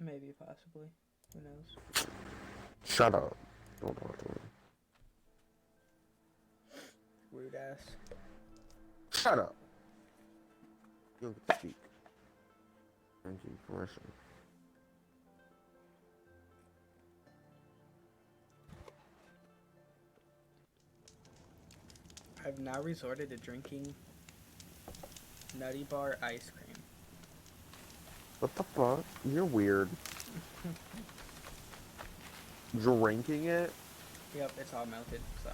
Maybe, possibly. Who knows? Shut up. Don't talk to me. Rude ass. Shut up. You don't get to speak. Thank you for listening. I've now resorted to drinking Nutty Bar ice cream. What the fuck? You're weird. Drinking it? Yep, it's all melted, so.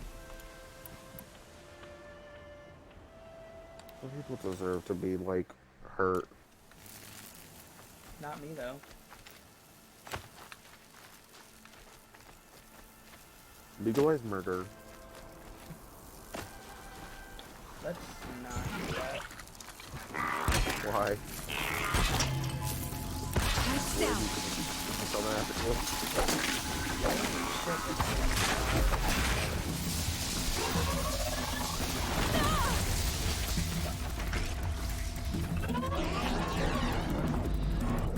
Some people deserve to be, like, hurt. Not me, though. Legalize murder. Let's not do that. Why? Down. That's all I have to do.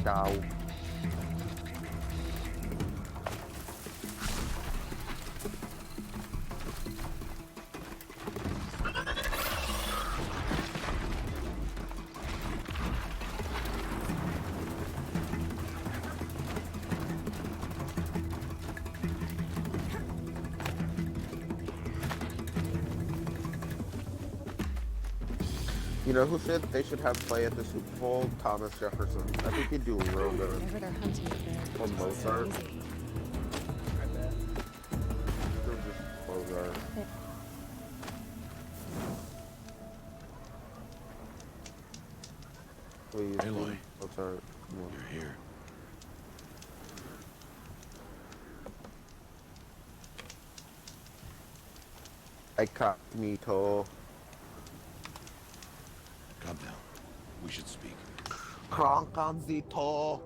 Cow. You know who said they should have play at the Super Bowl? Thomas Jefferson. I think he'd do real good. Whenever they're hunting for Or Mozart. easy. I bet. Or just Mozart. Please, Aloy. Mozart. Come on. You're here. I cocked me toe. Calm down. We should speak. Cronk on the toe.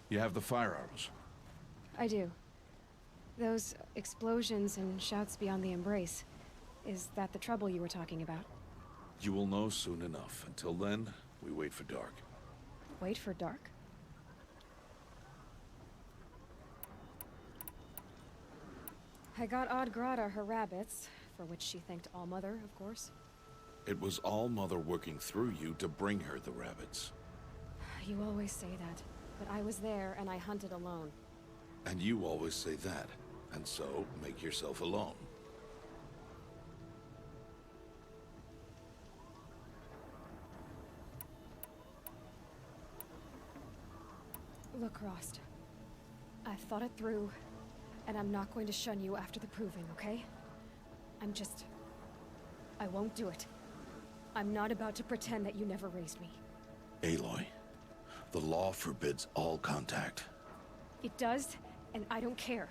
You have the fire arrows. I do. Those explosions and shouts beyond the embrace. Is that the trouble you were talking about? You will know soon enough. Until then, we wait for dark. Wait for dark? I got Odd Grata her rabbits, for which she thanked Allmother, of course. It was All-Mother working through you to bring her the rabbits. You always say that, but I was there and I hunted alone. And you always say that. And so, make yourself alone. Look, Rost. I've thought it through, and I'm not going to shun you after the proving, okay? I won't do it. I'm not about to pretend that you never raised me. Aloy, the law forbids all contact. It does, and I don't care.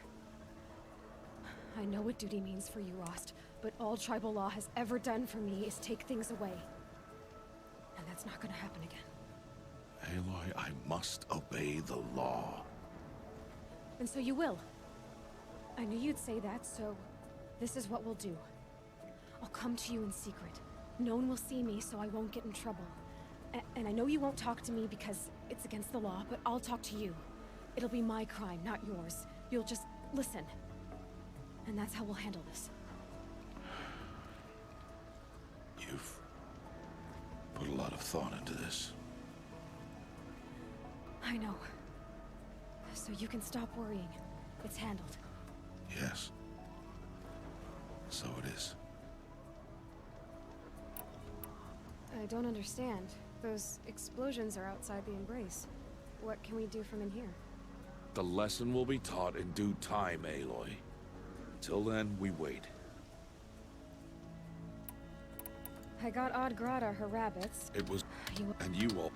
I know what duty means for you, Rost, but all tribal law has ever done for me is take things away. And that's not gonna happen again. Aloy, I must obey the law. And so you will. I knew you'd say that, so this is what we'll do. I'll come to you in secret. No one will see me, so I won't get in trouble. And I know you won't talk to me because it's against the law, but I'll talk to you. It'll be my crime, not yours. You'll just listen. And that's how we'll handle this. You've put a lot of thought into this. I know. So you can stop worrying. It's handled. Yes. So it is. I don't understand. Those explosions are outside the embrace. What can we do from in here? The lesson will be taught in due time, Aloy. Till then, we wait. I got Odd Grata her rabbits. It was... You... and you all...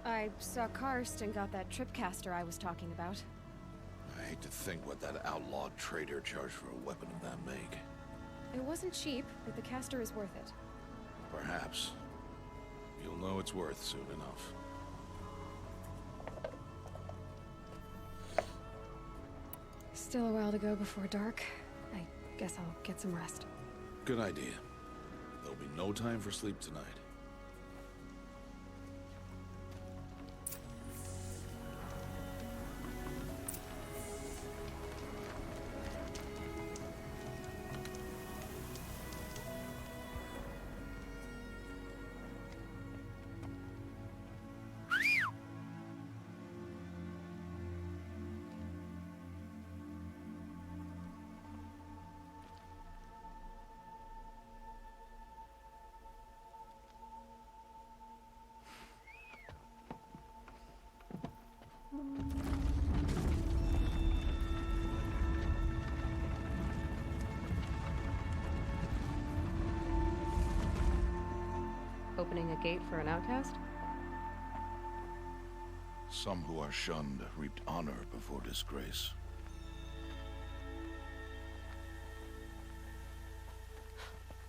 I saw Karst and got that tripcaster I was talking about. I hate to think what that outlawed trader charged for a weapon of that make. It wasn't cheap, but the caster is worth it. Perhaps. You'll know it's worth soon enough. Still a while to go before dark. I guess I'll get some rest. Good idea. There'll be no time for sleep tonight. Opening a gate for an outcast? Some who are shunned reaped honor before disgrace.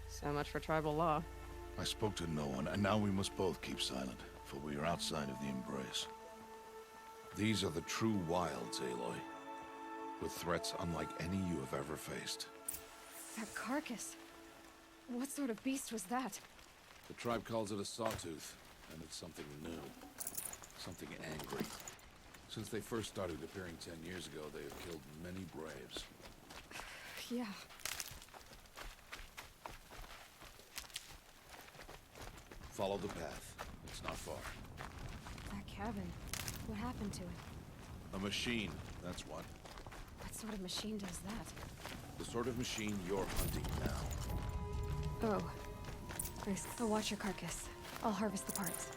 So much for tribal law. I spoke to no one, and now we must both keep silent, for we are outside of the embrace. These are the true wilds, Aloy, with threats unlike any you have ever faced. That carcass. What sort of beast was that? The tribe calls it a sawtooth, and it's something new. Something angry. Since they first started appearing 10 years ago, they have killed many braves. Yeah. Follow the path. It's not far. That cabin. What happened to it? A machine, that's what. What sort of machine does that? The sort of machine you're hunting now. Oh. Nice. I'll watch your carcass. I'll harvest the parts.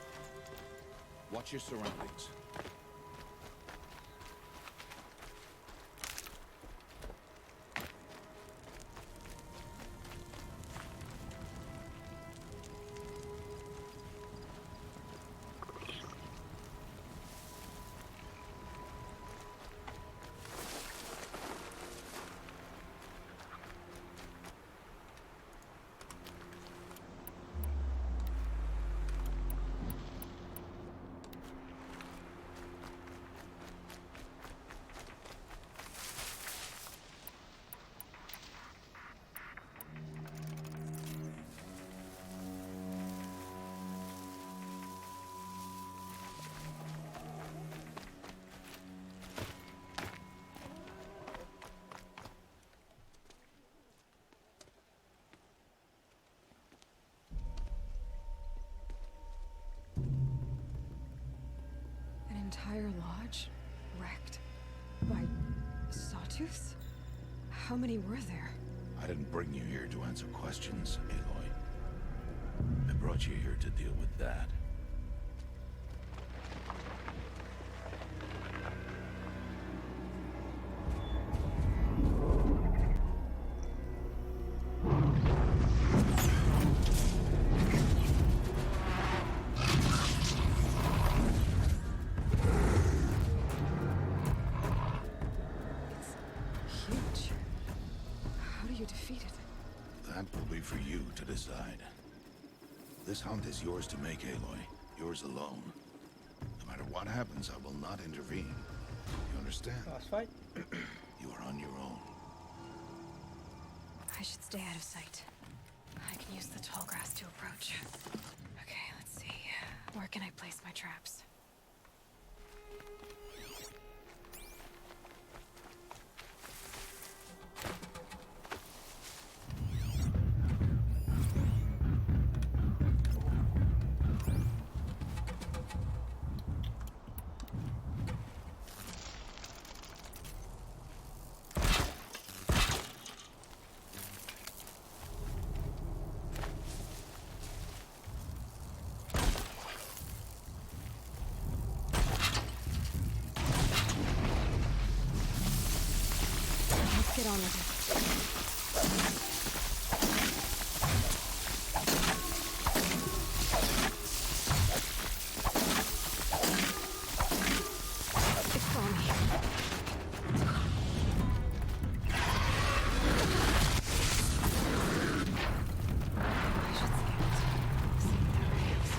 Watch your surroundings. An entire lodge? Wrecked? By sawtooths? How many were there? I didn't bring you here to answer questions, Aloy. I brought you here to deal with that. Huge. How do you defeat it? That will be for you to decide. This hunt is yours to make, Aloy. Yours alone. No matter what happens, I will not intervene. You understand? Boss fight? You are on your own. I should stay out of sight. I can use the tall grass to approach. Okay, let's see. Where can I place my traps? get on with it. It's on me. I should scan it. See if that reads.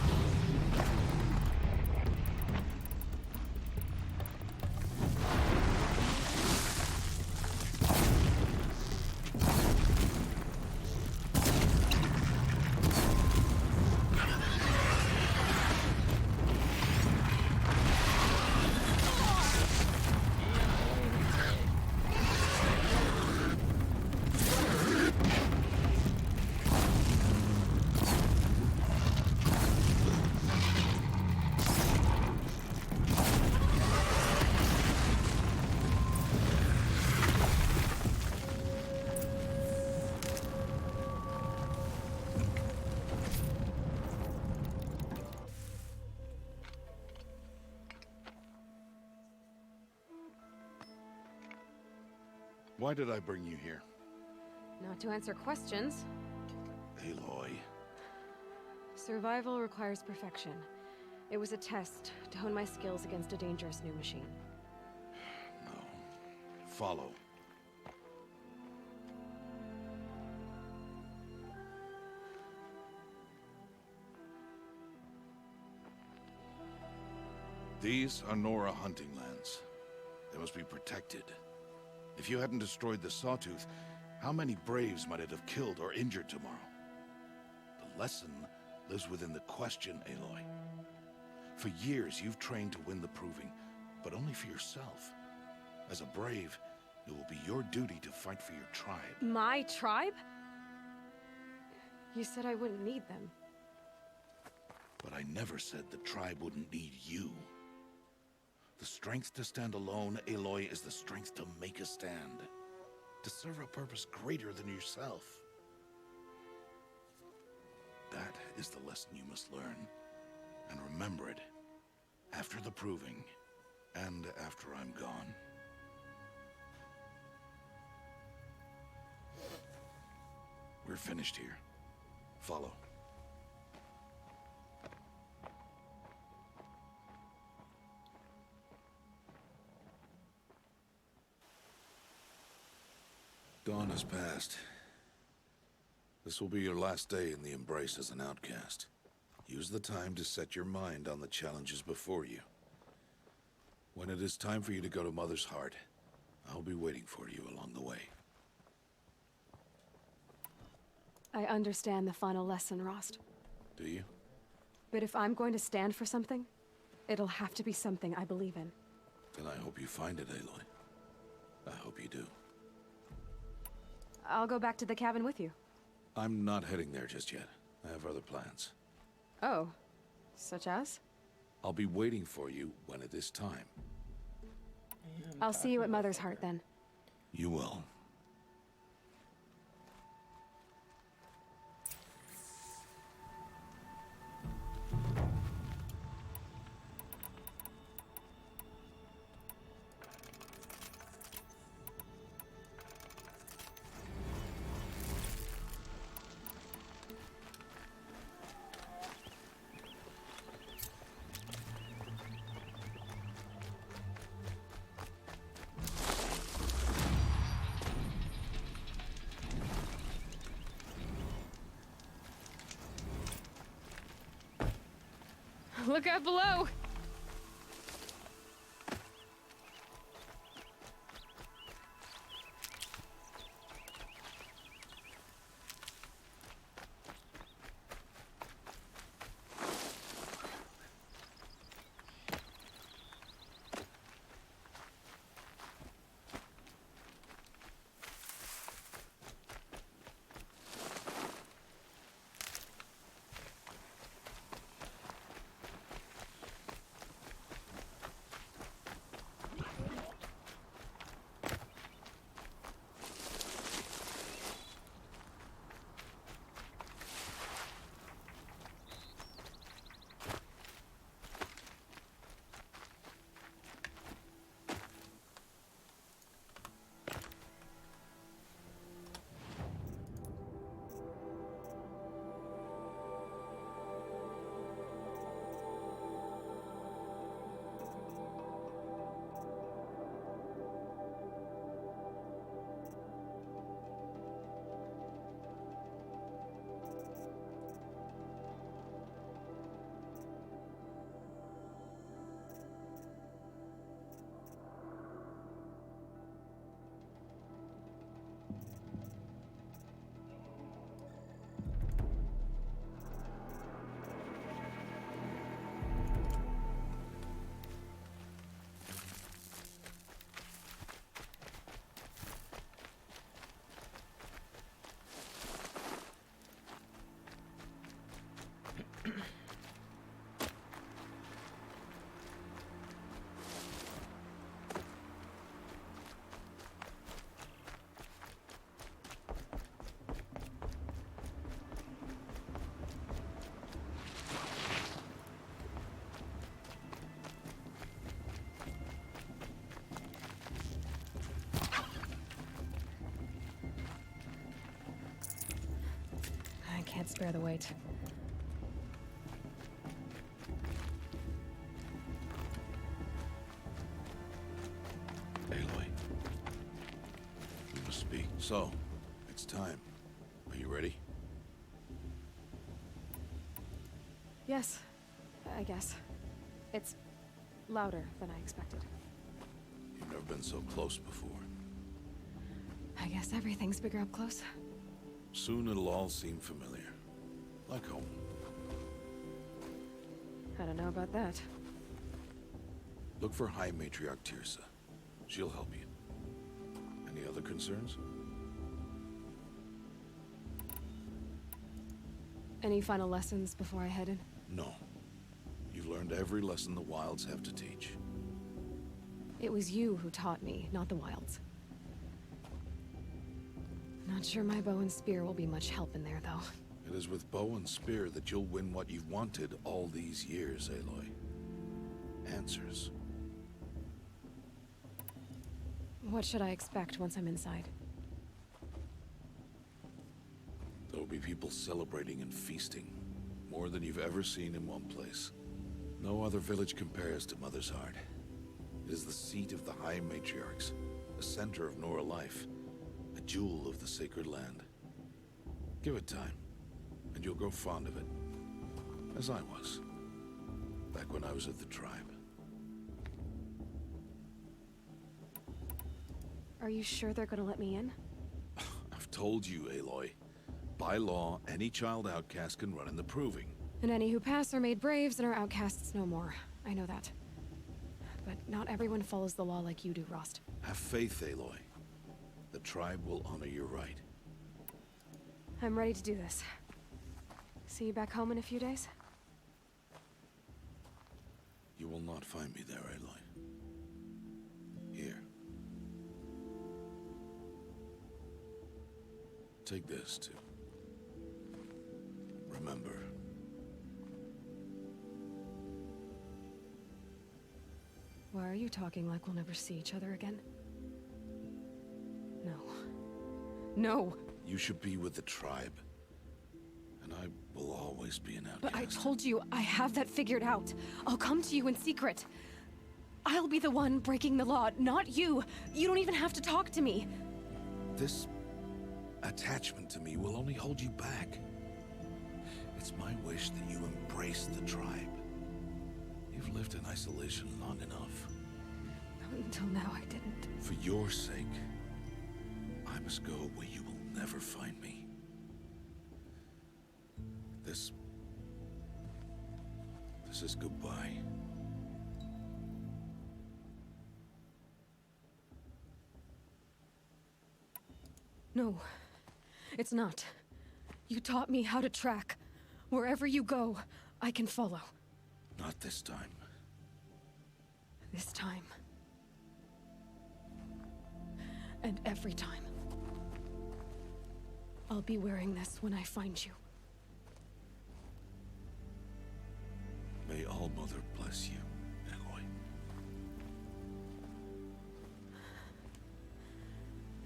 Why did I bring you here? Not to answer questions. Aloy. Survival requires perfection. It was a test to hone my skills against a dangerous new machine. No. Follow. These are Nora hunting lands. They must be protected. If you hadn't destroyed the Sawtooth, how many Braves might it have killed or injured tomorrow? The lesson lives within the question, Aloy. For years, you've trained to win the Proving, but only for yourself. As a Brave, it will be your duty to fight for your tribe. My tribe? You said I wouldn't need them. But I never said the tribe wouldn't need you. The strength to stand alone, Aloy, is the strength to make a stand. To serve a purpose greater than yourself. That is the lesson you must learn. And remember it. After the Proving. And after I'm gone. We're finished here. Follow. Dawn has passed. This will be your last day in the Embrace as an outcast. Use the time to set your mind on the challenges before you. When it is time for you to go to Mother's Heart, I'll be waiting for you along the way. I understand the final lesson, Rost. Do you? But if I'm going to stand for something, it'll have to be something I believe in. Then I hope you find it, Aloy. I hope you do. I'll go back to the cabin with you. I'm not heading there just yet. I have other plans. Oh. Such as? I'll be waiting for you when it is time. I'll see you at Mother's Heart then. You will. Look out below! can't spare the weight. Aloy. We must speak. So, it's time. Are you ready? Yes, I guess. It's louder than I expected. You've never been so close before. I guess everything's bigger up close. Soon it'll all seem familiar. Like home. I don't know about that. Look for High Matriarch Tirsa. She'll help you. Any other concerns? Any final lessons before I head in? No. You've learned every lesson the Wilds have to teach. It was you who taught me, not the Wilds. Not sure my bow and spear will be much help in there, though. It is with bow and spear that you'll win what you've wanted all these years, Aloy. Answers. What should I expect once I'm inside? There'll be people celebrating and feasting. More than you've ever seen in one place. No other village compares to Mother's Heart. It is the seat of the High Matriarchs, the center of Nora life, a jewel of the sacred land. Give it time, and you'll grow fond of it. As I was, back when I was at the tribe. Are you sure they're gonna let me in? I've told you, Aloy. By law, any child outcast can run in the Proving. And any who pass are made braves and are outcasts no more. I know that. But not everyone follows the law like you do, Rost. Have faith, Aloy. The tribe will honor your right. I'm ready to do this. See you back home in a few days? You will not find me there, Aloy. Here. Take this, too. Remember. Why are you talking like we'll never see each other again? No. No! You should be with the tribe. And I will always be an outcast. But I told you, I have that figured out. I'll come to you in secret. I'll be the one breaking the law, not you. You don't even have to talk to me. This attachment to me will only hold you back. It's my wish that you embrace the tribe. You've lived in isolation long enough. Until now, I didn't. For your sake, I must go where you will never find me. This is goodbye. No, it's not. You taught me how to track. Wherever you go, I can follow. Not this time. This time. And every time. I'll be wearing this when I find you. May All Mother bless you, Aloy.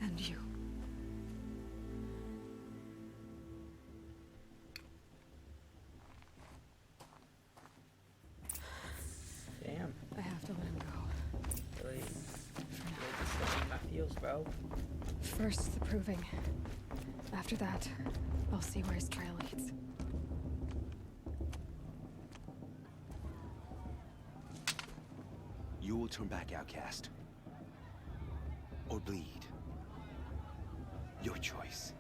And you. Damn. I have to let him go. Really just hurting my feels, bro. First, the proving. After that, I'll see where his trail leads. You will turn back, outcast. Or bleed. Your choice.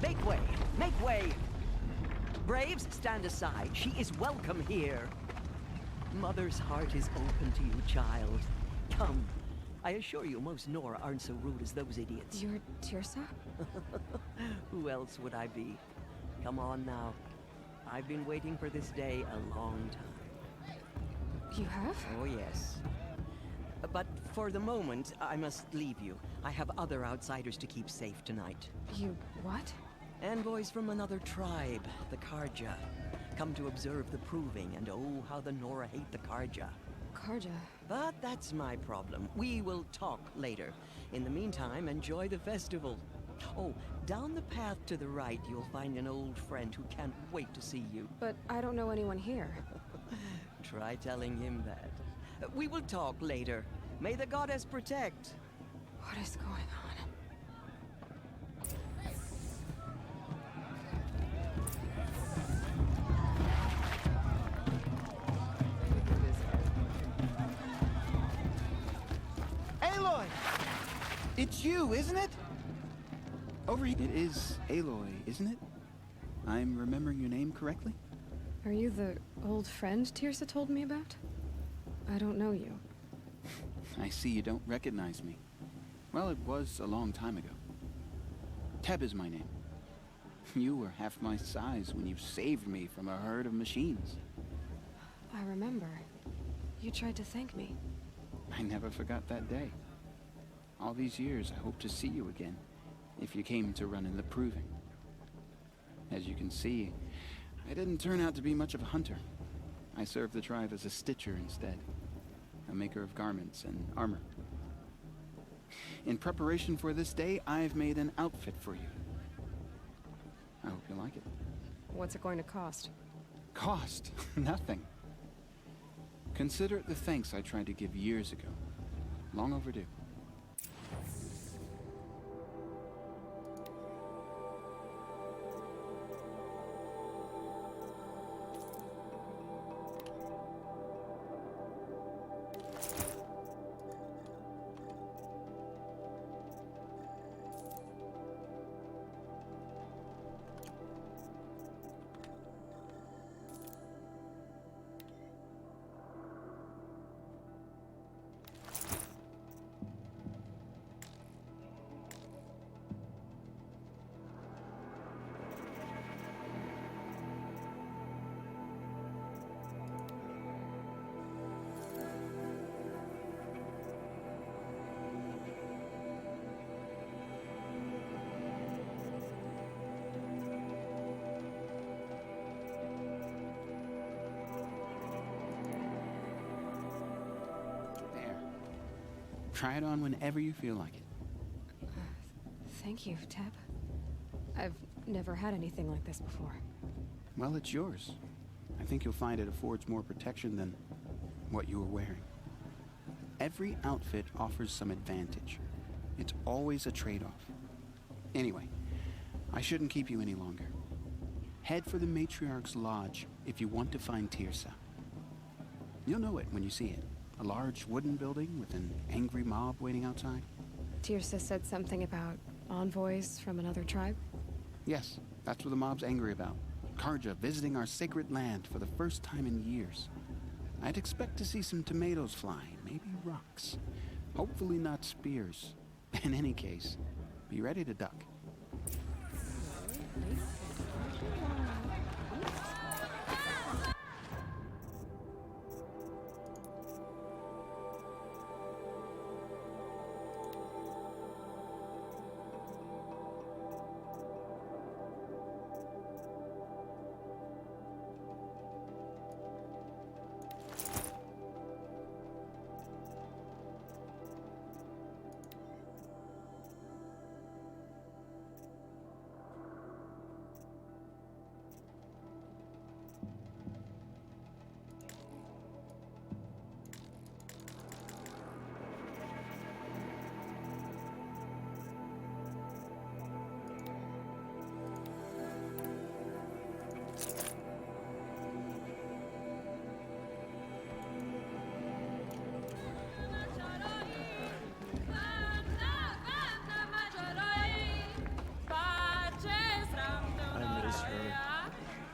Make way! Make way! Braves, stand aside. She is welcome here. Mother's heart is open to you, child. Come. I assure you, most Nora aren't so rude as those idiots. You're Tirsa? Who else would I be? Come on now. I've been waiting for this day a long time. You have? Oh, yes. But for the moment, I must leave you. I have other outsiders to keep safe tonight. You what? Envoys from another tribe, the Karja. Come to observe the proving, and oh, how the Nora hate the Karja. Karja. But that's my problem. We will talk later. In the meantime, enjoy the festival. Oh, down the path to the right, you'll find an old friend who can't wait to see you. But I don't know anyone here. Try telling him that. We will talk later. May the goddess protect. What is going on? Aloy! It's you, isn't it? Over here. It is Aloy, isn't it? I'm remembering your name correctly? Are you the old friend Tirsa told me about? I don't know you. I see you don't recognize me. Well, it was a long time ago. Teb is my name. You were half my size when you saved me from a herd of machines. I remember. You tried to thank me. I never forgot that day. All these years, I hope to see you again, if you came to run in the Proving. As you can see, I didn't turn out to be much of a hunter. I served the tribe as a stitcher instead, a maker of garments and armor. In preparation for this day, I've made an outfit for you. I hope you like it. What's it going to cost? Cost? Nothing. Consider it the thanks I tried to give years ago. Long overdue. Try it on whenever you feel like it. Thank you, Teb. I've never had anything like this before. Well, it's yours. I think you'll find it affords more protection than what you were wearing. Every outfit offers some advantage. It's always a trade-off. Anyway, I shouldn't keep you any longer. Head for the Matriarch's Lodge if you want to find Tirsa. You'll know it when you see it. A large wooden building with an angry mob waiting outside. Tirsa said something about envoys from another tribe? Yes, that's what the mob's angry about. Karja visiting our sacred land for the first time in years. I'd expect to see some tomatoes fly, maybe rocks. Hopefully not spears. In any case, be ready to duck.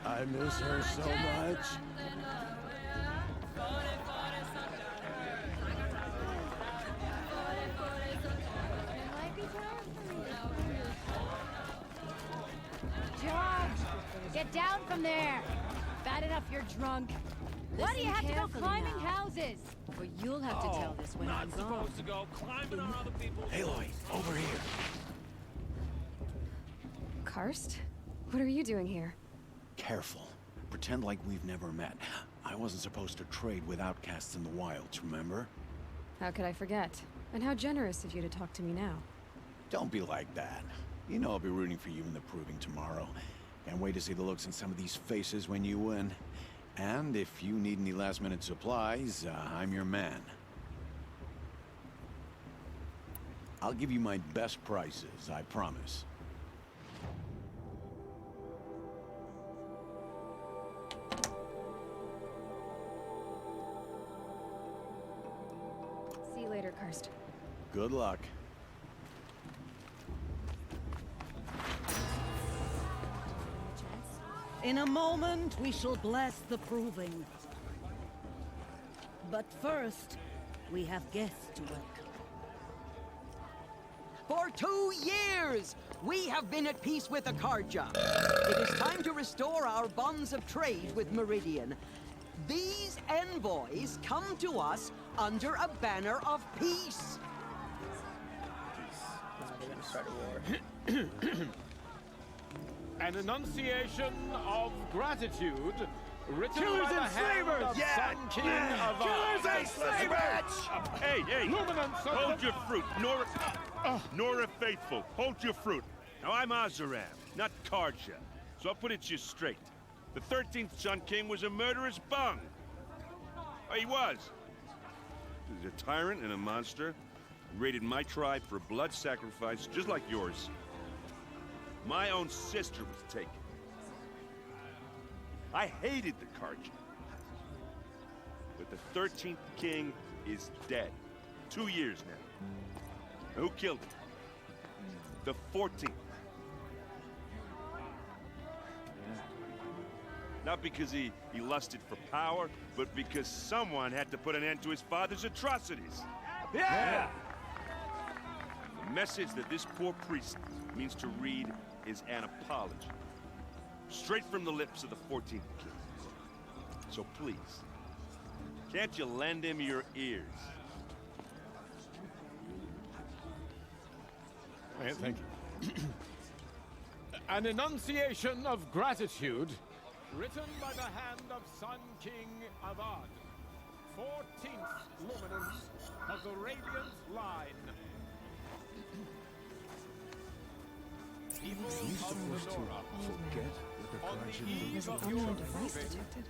I miss her so much. George, get down from there. Bad enough you're drunk. Why do you have to go climbing houses? Or you'll have to tell this when I'm gone. Not supposed to go climbing on other people's... Aloy, over here. Karst? What are you doing here? Careful. Pretend like we've never met. I wasn't supposed to trade with outcasts in the wilds, remember? How could I forget? And how generous of you to talk to me now. Don't be like that. You know I'll be rooting for you in the proving tomorrow. Can't wait to see the looks in some of these faces when you win. And if you need any last-minute supplies, I'm your man. I'll give you my best prices, I promise. See you later, Karst. Good luck. In a moment, we shall bless the proving. But first, we have guests to welcome. For 2 years, we have been at peace with Akarja. It is time to restore our bonds of trade with Meridian. These envoys come to us under a banner of peace. Now they're gonna start a war. An enunciation of gratitude written Killers by the and hand slavers! of Sun King of Killers and slavers! Hey, hey! Luminance of Hold the... your fruit, Nora Faithful. Hold your fruit. Now I'm Azaram, not Karja, so I'll put it to you straight. The 13th Sun King was a murderous bung. Oh, he was. He was a tyrant and a monster. He raided my tribe for blood sacrifice, just like yours. My own sister was taken. I hated the Karja. But the 13th king is dead. 2 years now. Who killed him? The 14th. Not because he lusted for power, but because someone had to put an end to his father's atrocities. Yeah! The message that this poor priest means to read is an apology. Straight from the lips of the 14th king. So please, can't you lend him your ears? Thank you. An enunciation of gratitude written by the hand of Sun King Avad, 14th luminance of the Radiant Line. People of the Nora, on the eve There's an of your unknown device proving, detected.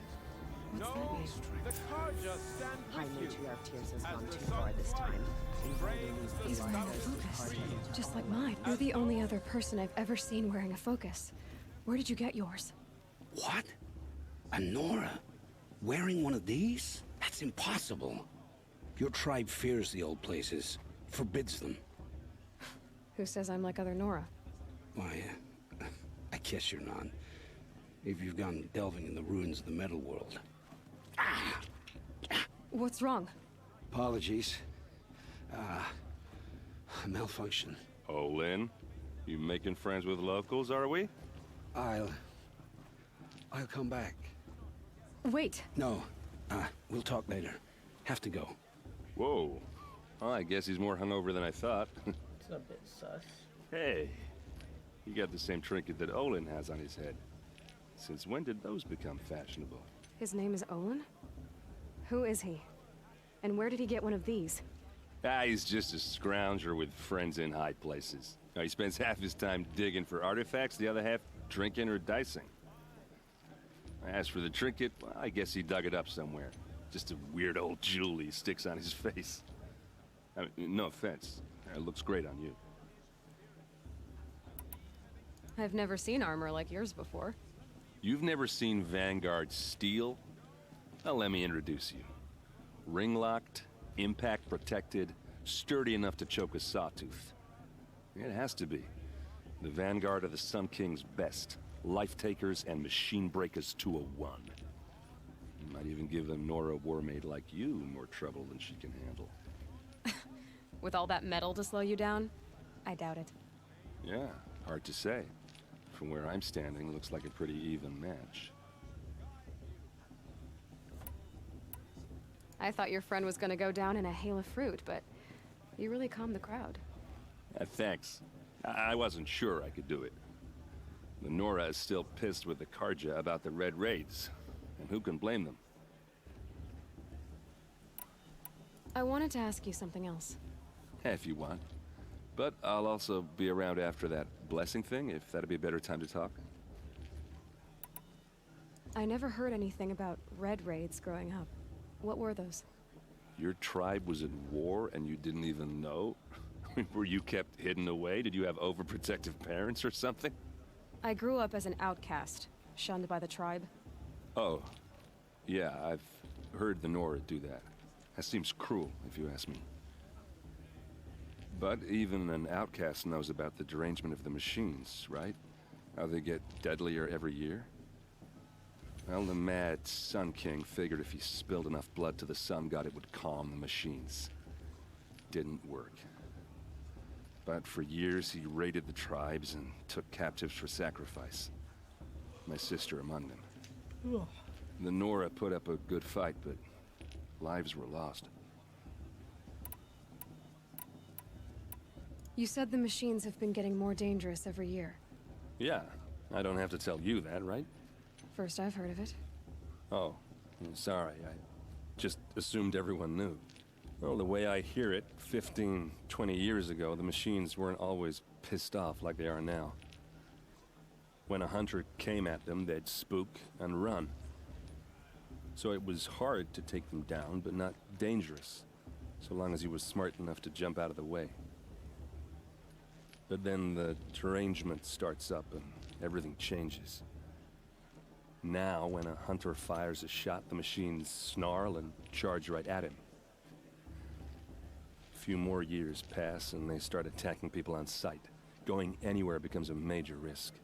What's that know mean? the Karja stand High with you. matriarch Tears has As gone the too sun far this time. rises, frames the He's wearing a stars focus, free. just like mine. You're the only other person I've ever seen wearing a focus. Where did you get yours? What? A Nora? Wearing one of these? That's impossible. Your tribe fears the old places, forbids them. Who says I'm like other Nora? Why, I guess you're not. If you've gone delving in the ruins of the metal world. What's wrong? Apologies. A malfunction. Oh, Lynn, you making friends with locals, are we? I'll come back. Wait. No, we'll talk later. Have to go. Whoa. Well, I guess he's more hungover than I thought. It's a bit sus. Hey, you got the same trinket that Olin has on his head. Since when did those become fashionable? His name is Olin? Who is he? And where did he get one of these? He's just a scrounger with friends in high places. Now, he spends half his time digging for artifacts, the other half drinking or dicing. As for the trinket, well, I guess he dug it up somewhere. Just a weird old jewel he sticks on his face. I mean, no offense. It looks great on you. I've never seen armor like yours before. You've never seen Vanguard steel? Well, let me introduce you. Ring-locked, impact-protected, sturdy enough to choke a sawtooth. It has to be. The Vanguard of the Sun King's best. Life-takers and machine breakers to a one. You might even give a Nora warmaid like you more trouble than she can handle. With all that metal to slow you down? I doubt it. Yeah, hard to say. From where I'm standing, looks like a pretty even match. I thought your friend was gonna go down in a hail of fruit, but you really calmed the crowd. Thanks. I wasn't sure I could do it. The Nora is still pissed with the Karja about the Red Raids, and who can blame them? I wanted to ask you something else. If you want. But I'll also be around after that blessing thing, if that'd be a better time to talk. I never heard anything about red raids growing up. What were those? Your tribe was at war and you didn't even know? Were you kept hidden away? Did you have overprotective parents or something? I grew up as an outcast, shunned by the tribe. Oh. Yeah, I've heard the Nora do that. That seems cruel, if you ask me. But even an outcast knows about the derangement of the machines, right? How they get deadlier every year? Well, the mad Sun King figured if he spilled enough blood to the Sun God, it would calm the machines. Didn't work. But for years, he raided the tribes and took captives for sacrifice. My sister among them. The Nora put up a good fight, but lives were lost. You said the machines have been getting more dangerous every year. Yeah, I don't have to tell you that, right? First I've heard of it. Oh, sorry, I just assumed everyone knew. Well, the way I hear it, 15, 20 years ago, the machines weren't always pissed off like they are now. When a hunter came at them, they'd spook and run. So it was hard to take them down, but not dangerous, so long as he was smart enough to jump out of the way. But then the derangement starts up and everything changes. Now, when a hunter fires a shot, the machines snarl and charge right at him. A few more years pass and they start attacking people on sight. Going anywhere becomes a major risk.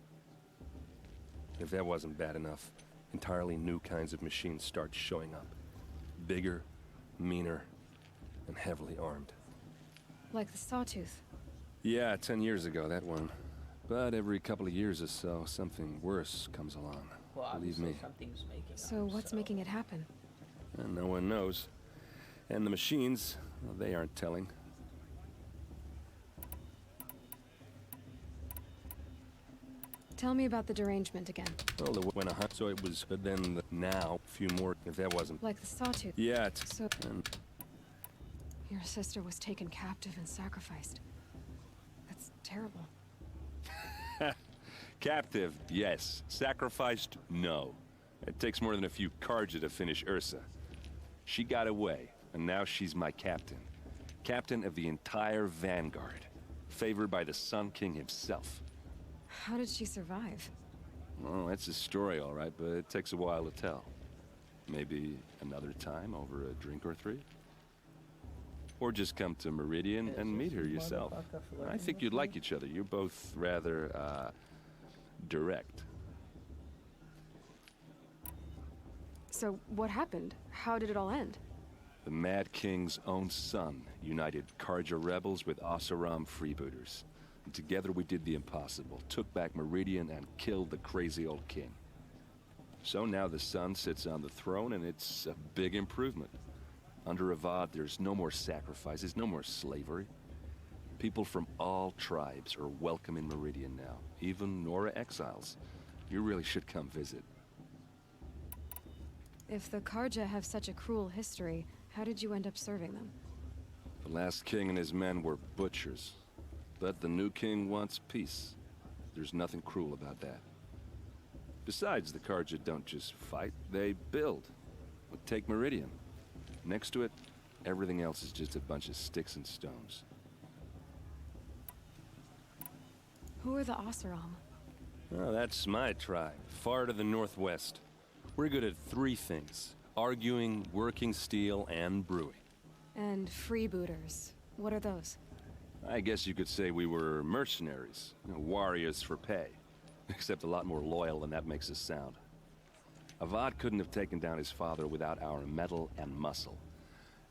If that wasn't bad enough, entirely new kinds of machines start showing up. Bigger, meaner, and heavily armed. Like the Sawtooth. Yeah, 10 years ago, that one. But every couple of years or so, something worse comes along. Well, Believe obviously me. something's making So what's making it happen? And no one knows. And the machines, well, they aren't telling. Tell me about the derangement again. Well, when a hunt, so it was, but then now, a few more, if that wasn't. Like the Sawtooth. Yeah, it's... So... Your sister was taken captive and sacrificed. That's terrible. Captive, yes. Sacrificed, no. It takes more than a few Karja to finish Ursa. She got away, and now she's my captain. Captain of the entire Vanguard. Favored by the Sun King himself. How did she survive? Well, that's a story, all right, but it takes a while to tell. Maybe another time over a drink or three? Or just come to Meridian and meet her yourself. I think you'd like each other. You're both rather, direct. So, what happened? How did it all end? The Mad King's own son united Karja rebels with Oseram freebooters. And together we did the impossible, took back Meridian and killed the crazy old king. So now the son sits on the throne and it's a big improvement. Under Avad, there's no more sacrifices, no more slavery. People from all tribes are welcome in Meridian now, even Nora exiles. You really should come visit. If the Karja have such a cruel history, how did you end up serving them? The last king and his men were butchers. But the new king wants peace. There's nothing cruel about that. Besides, the Karja don't just fight, they build. Take Meridian. Next to it, everything else is just a bunch of sticks and stones. Who are the Oseram? Oh, that's my tribe, far to the northwest. We're good at three things: arguing, working steel, and brewing. And freebooters. What are those? I guess you could say we were mercenaries, warriors for pay. Except a lot more loyal than that makes us sound. Avad couldn't have taken down his father without our metal and muscle.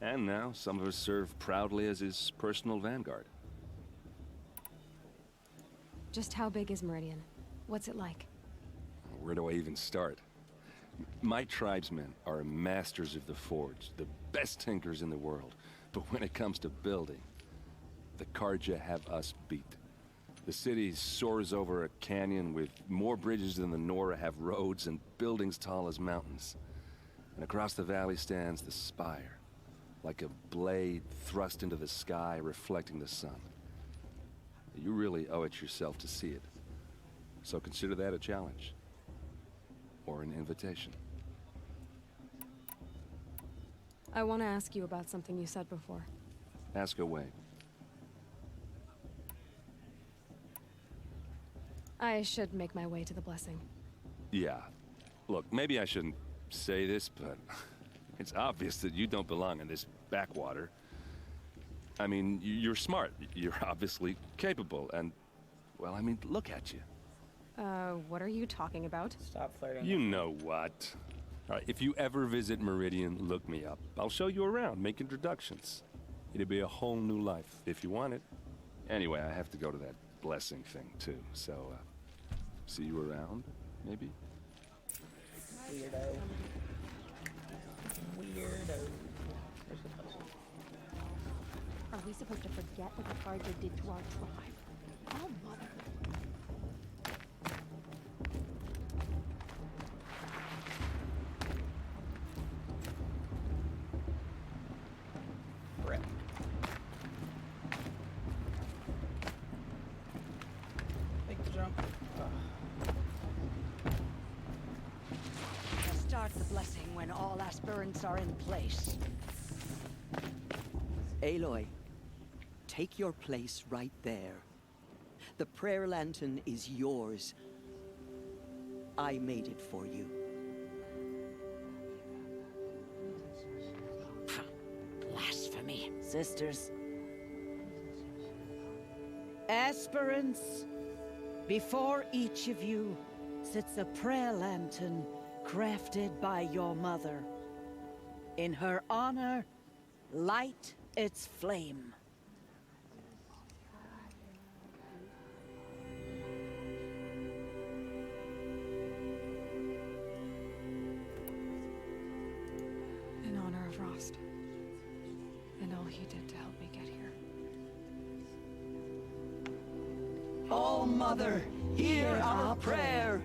And now, some of us serve proudly as his personal vanguard. Just how big is Meridian? What's it like? Where do I even start? My tribesmen are masters of the forge, the best tinkers in the world. But when it comes to building, the Karja have us beat. The city soars over a canyon with more bridges than the Nora have roads and buildings tall as mountains. And across the valley stands the spire, like a blade thrust into the sky, reflecting the sun. You really owe it yourself to see it. So consider that a challenge. Or an invitation. I want to ask you about something you said before. Ask away. I should make my way to the blessing. Yeah. Look, maybe I shouldn't say this, but it's obvious that you don't belong in this backwater. I mean, you're smart. You're obviously capable, and, well, I mean, look at you. What are you talking about? Stop flirting. You know what. All right, if you ever visit Meridian, look me up. I'll show you around, make introductions. It'll be a whole new life, if you want it. Anyway, I have to go to that blessing thing, too, so, see you around, maybe? Weirdo. Weirdo. Where's the blessing? Are we supposed to forget what the Carja did to our tribe? Oh, mother. Rip. Make the jump. Start the blessing when all aspirants are in place. Aloy, take your place right there. The prayer lantern is yours. I made it for you. Blasphemy, sisters. Aspirants, before each of you sits a prayer lantern crafted by your mother. In her honor, light its flame. In honor of Rost. And all he did to help me get here. Oh, Mother, hear our prayer.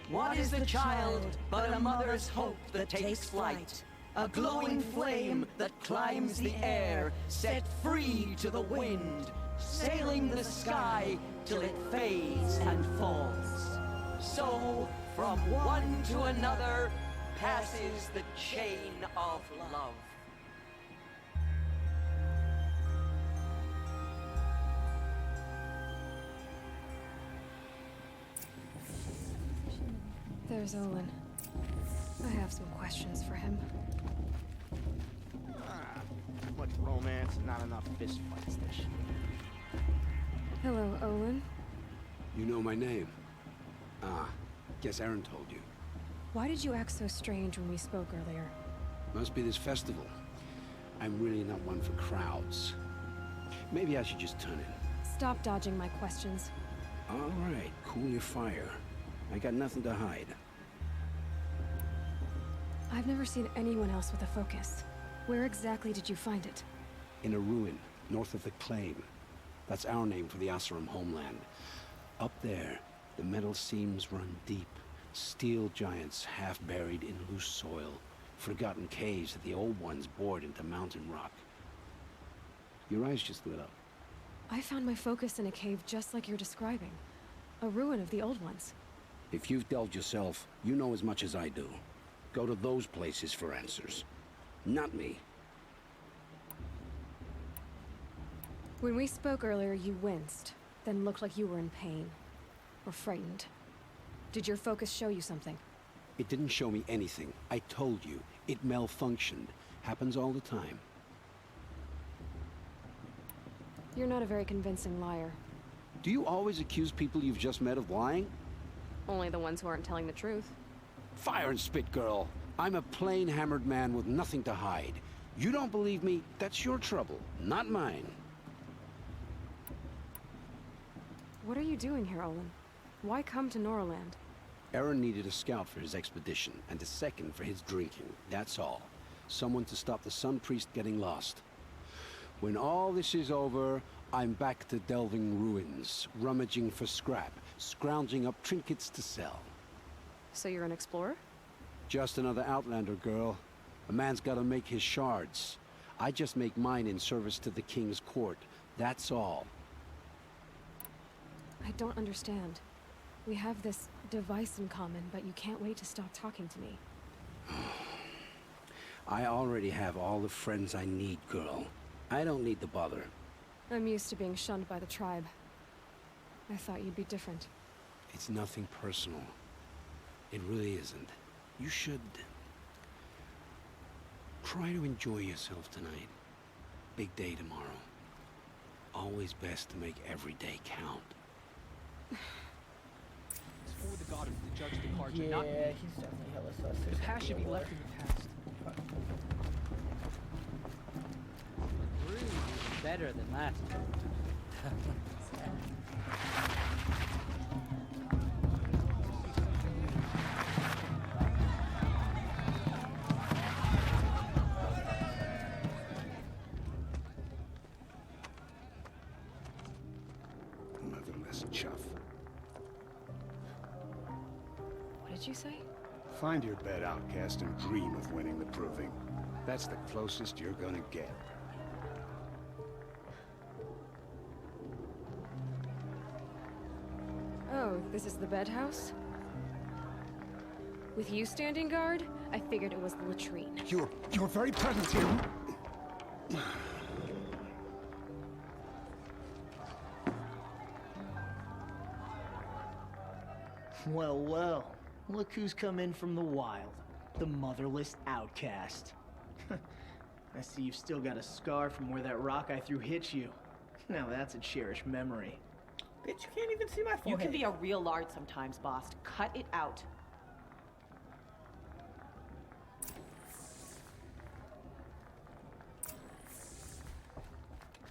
What is the child but a mother's hope that takes flight? A glowing flame that climbs the air, set free to the wind, sailing the sky till it fades and falls. So, from one to another, passes the chain of love. There's Olin. I have some questions for him. Too much romance and not enough fist fights this shit. Hello, Olin. You know my name? Ah, guess Aaron told you. Why did you act so strange when we spoke earlier? Must be this festival. I'm really not one for crowds. Maybe I should just turn in. Stop dodging my questions. All right, cool your fire. I got nothing to hide. I've never seen anyone else with a focus. Where exactly did you find it? In a ruin, north of the Claim. That's our name for the Asarum homeland. Up there, the metal seams run deep. Steel giants half buried in loose soil. Forgotten caves that the old ones bored into mountain rock. Your eyes just lit up. I found my focus in a cave just like you're describing. A ruin of the old ones. If you've delved yourself, you know as much as I do. Go to those places for answers. Not me. When we spoke earlier, you winced, then looked like you were in pain. Or frightened. Did your focus show you something? It didn't show me anything. I told you. It malfunctioned. Happens all the time. You're not a very convincing liar. Do you always accuse people you've just met of lying? Only the ones who aren't telling the truth. Fire and spit, girl. I'm a plain hammered man with nothing to hide. You don't believe me, that's your trouble, not mine. What are you doing here, Olin? Why come to Norland? Aaron needed a scout for his expedition, and a second for his drinking, that's all. Someone to stop the Sun Priest getting lost. When all this is over, I'm back to delving ruins, rummaging for scrap, scrounging up trinkets to sell. So you're an explorer? Just another Outlander, girl. A man's gotta make his shards. I just make mine in service to the king's court. That's all. I don't understand. We have this device in common, but you can't wait to stop talking to me. I already have all the friends I need, girl. I don't need the bother. I'm used to being shunned by the tribe. I thought you'd be different. It's nothing personal. It really isn't. You should... try to enjoy yourself tonight. Big day tomorrow. Always best to make every day count. It's for the god of the judge the card, Yeah, not me. he's definitely hella sus. The There's past should be gotta left in the past. Really better than last time. Motherless chuff. What did you say? Find your bed, outcast, and dream of winning the proving. That's the closest you're gonna get. Oh, this is the bed house? With you standing guard, I figured it was the latrine. You're very present here. Well, well. Look who's come in from the wild. The motherless outcast. I see you've still got a scar from where that rock I threw hit you. Now that's a cherished memory. Bitch, you can't even see my forehead. You can be a real lard sometimes, boss. Cut it out.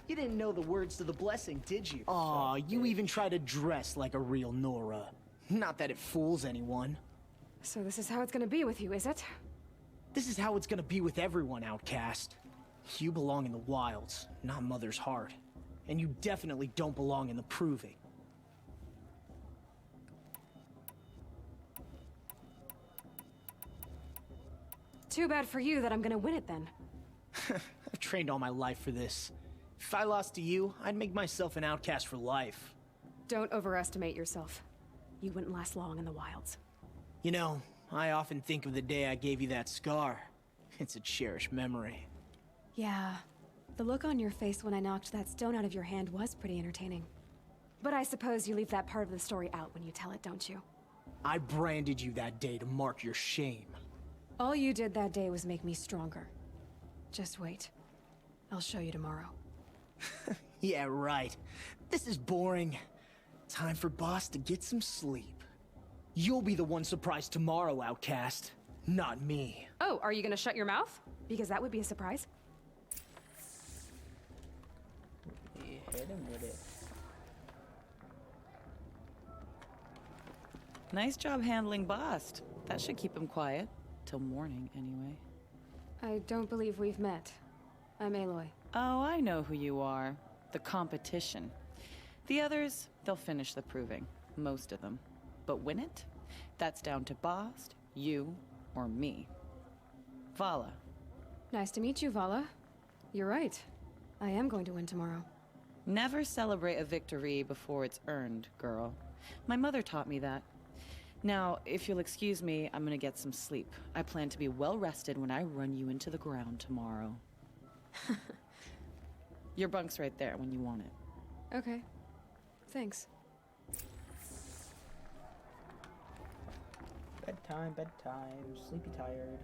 You didn't know the words to the blessing, did you? Aw, you even try to dress like a real Nora. Not that it fools anyone. So this is how it's gonna be with you, is it? This is how it's gonna be with everyone, outcast. You belong in the wilds, not Mother's heart. And you definitely don't belong in the proving. Too bad for you that I'm gonna win it then. I've trained all my life for this. If I lost to you, I'd make myself an outcast for life. Don't overestimate yourself. You wouldn't last long in the wilds. You know, I often think of the day I gave you that scar. It's a cherished memory. Yeah, the look on your face when I knocked that stone out of your hand was pretty entertaining. But I suppose you leave that part of the story out when you tell it, don't you? I branded you that day to mark your shame. All you did that day was make me stronger. Just wait. I'll show you tomorrow. Yeah, right. This is boring. Time for Boss to get some sleep. You'll be the one surprised tomorrow, outcast. Not me. Oh, are you gonna shut your mouth? Because that would be a surprise. Yeah, hit him with it. Nice job handling Bast. That should keep him quiet. Till morning, anyway. I don't believe we've met. I'm Aloy. Oh, I know who you are. The competition. The others, they'll finish the proving. Most of them. But win it? That's down to Bast, you, or me. Vala. Nice to meet you, Vala. You're right. I am going to win tomorrow. Never celebrate a victory before it's earned, girl. My mother taught me that. Now, if you'll excuse me, I'm gonna get some sleep. I plan to be well rested when I run you into the ground tomorrow. Your bunk's right there when you want it. Okay. Thanks. Bedtime, sleepy tired.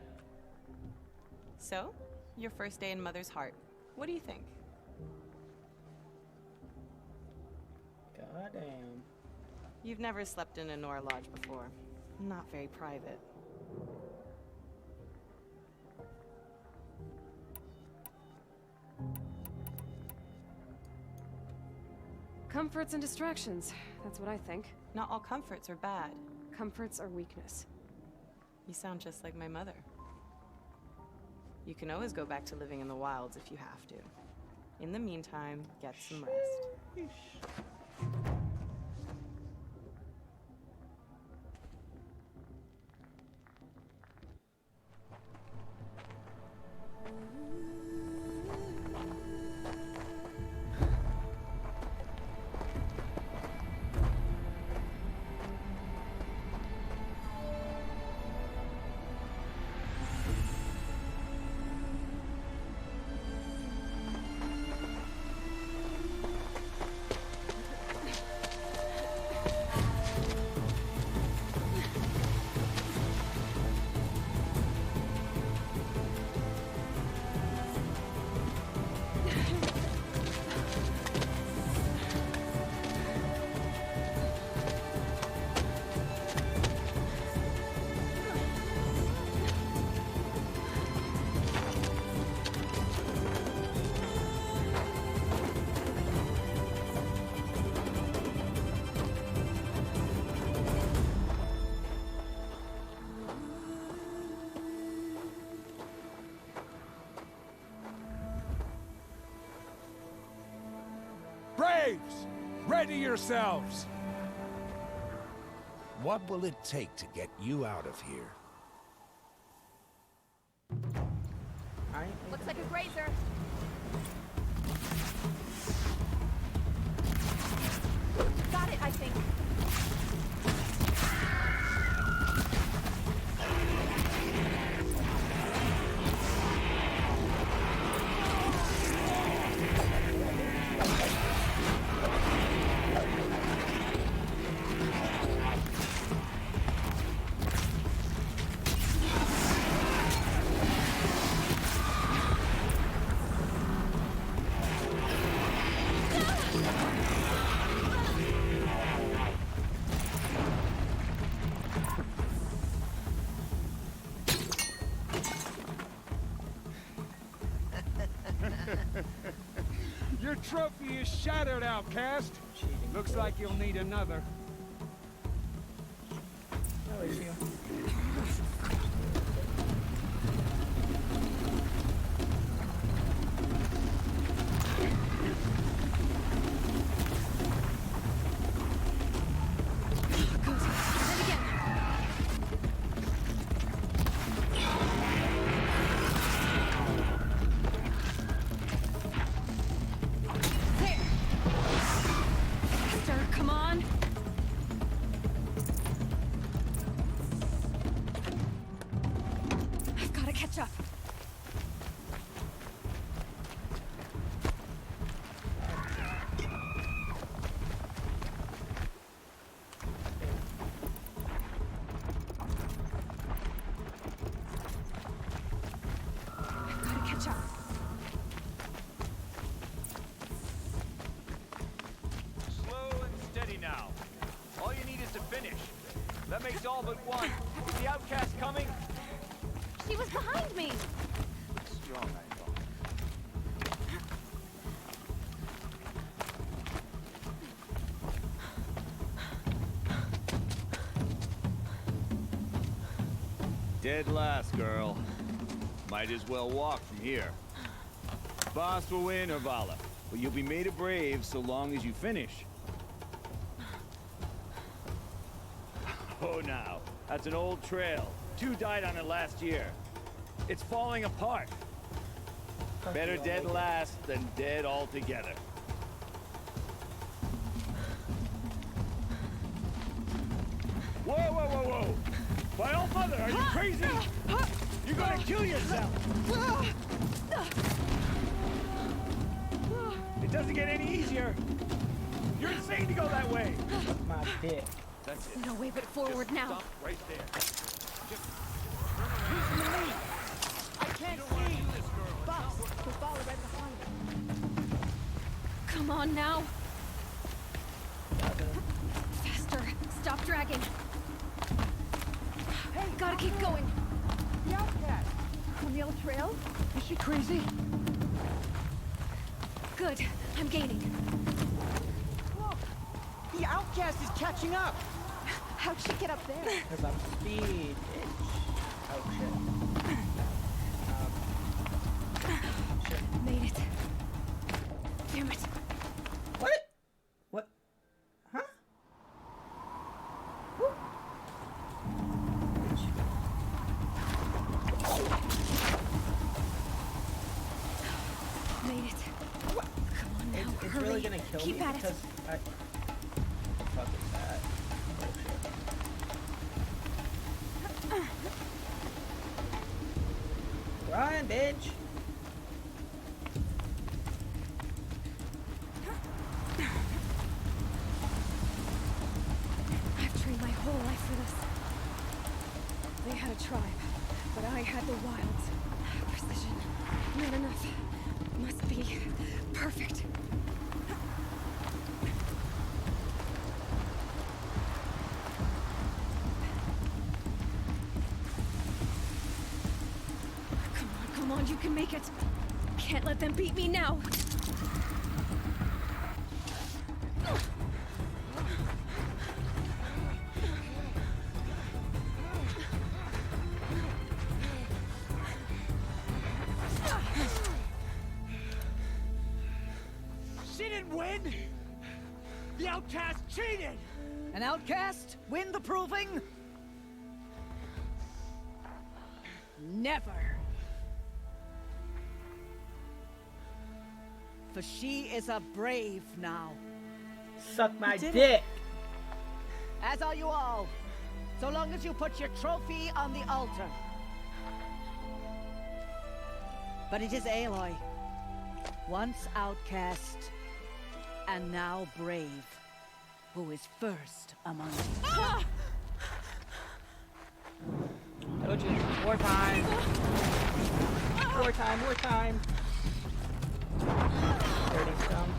So, your first day in Mother's heart. What do you think? Goddamn. You've never slept in a Nora lodge before. Not very private. Comforts and distractions. That's what I think. Not all comforts are bad. Comforts are weakness. You sound just like my mother. You can always go back to living in the wilds if you have to. In the meantime, get some rest. Braves! Ready yourselves! What will it take to get you out of here? Looks like a grazer. Got it, I think. Your trophy is shattered, outcast. Looks like you'll need another. No issue. Come on. I've got to catch up. I've got to catch up. Slow and steady now. All you need is to finish. That makes all but one. Is the outcast coming? She was behind me. Strong, I thought. Dead last, girl. Might as well walk from here. Boss will win or Vala, but you'll be made a brave so long as you finish. Oh, now, that's an old trail. 2 died on it last year. It's falling apart. Better dead last than dead altogether. Whoa, whoa, whoa, whoa! By all mother, are you crazy? You're gonna kill yourself! It doesn't get any easier! You're insane to go that way! My dick. That's it. No way but forward Just now. Stop right there. Just Who's in the lead? I can't see! Boss, we'll follow right behind him. Come on now. Faster. Stop dragging. Hey, gotta keep going. The outcast! On the other trail? Is she crazy? Good. I'm gaining. Look! The outcast is catching up! How'd she get up there? Because I'm speed, bitch. Oh, shit. Made it. Damn it. What? What? Huh? Made it. Come on now, It's hurry. really gonna kill Keep me at because it. I... Fuck is that? Run, bitch! I've trained my whole life for this. They had a tribe, but I had the wilds. Precision. Not enough. Must be perfect. Come on, you can make it. Can't let them beat me now. She didn't win! The outcast cheated! An outcast win the proving? Never. For she is a brave now. Suck my You did dick. As are you all. So long as you put your trophy on the altar. But it is Aloy. Once outcast, and now brave, who is first among you. Told you. More time. More time, more time. Dirty scum.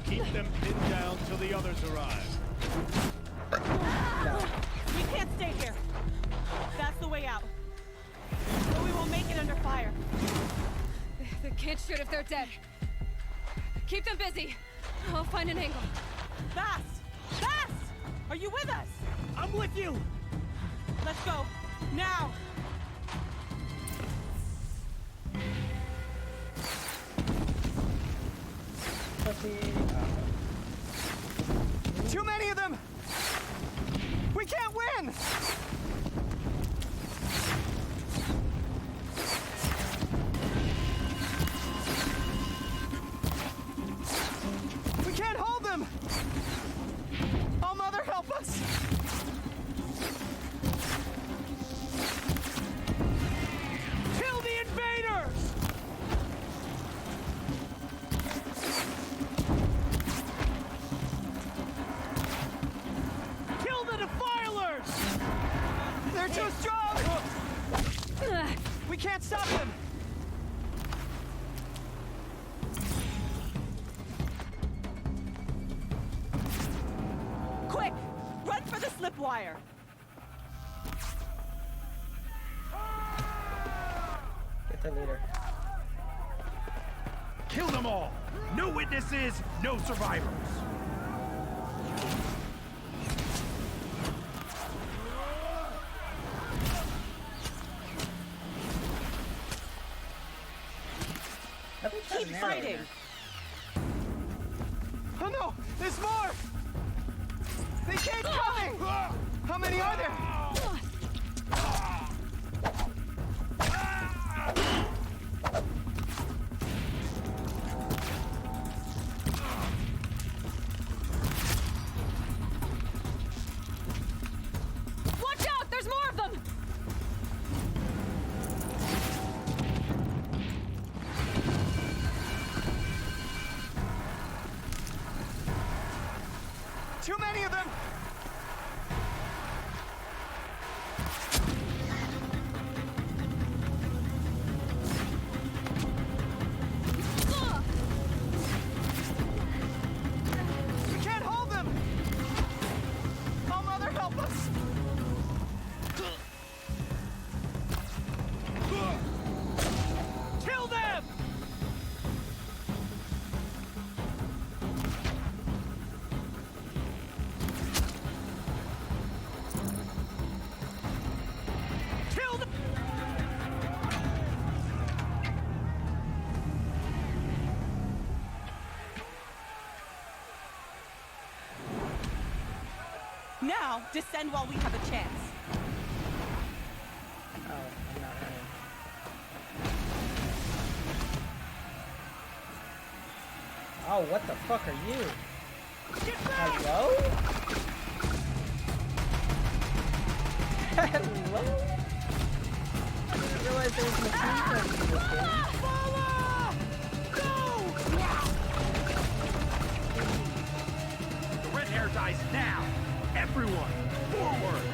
Keep them pinned down till the others arrive. No. We can't stay here. That's the way out. But we won't make it under fire. They can't shoot if they're dead. Keep them busy. I'll find an angle. Fast! Fast! Are you with us? I'm with you! Let's go. Now! Too many of them! We can't win! We can't hold them! Oh, Mother, help us! Kill the invaders! Kill the defilers! They're too strong! We can't stop them! Quick! Run for the slipwire! Get the leader. Kill them all! No witnesses, no survivors! Keep fighting! Oh no! There's more! They keep coming! How many are there? Watch out! There's more of them! Too many of them! We can't hold them! Oh, Mother, help us! Kill them! Kill them! Now, descend while we have a chance. Oh, I'm not running. Oh, what the fuck are you? Hello? Hello? I didn't realize there was machine guns in this game. The red hair dies now! Everyone, forward!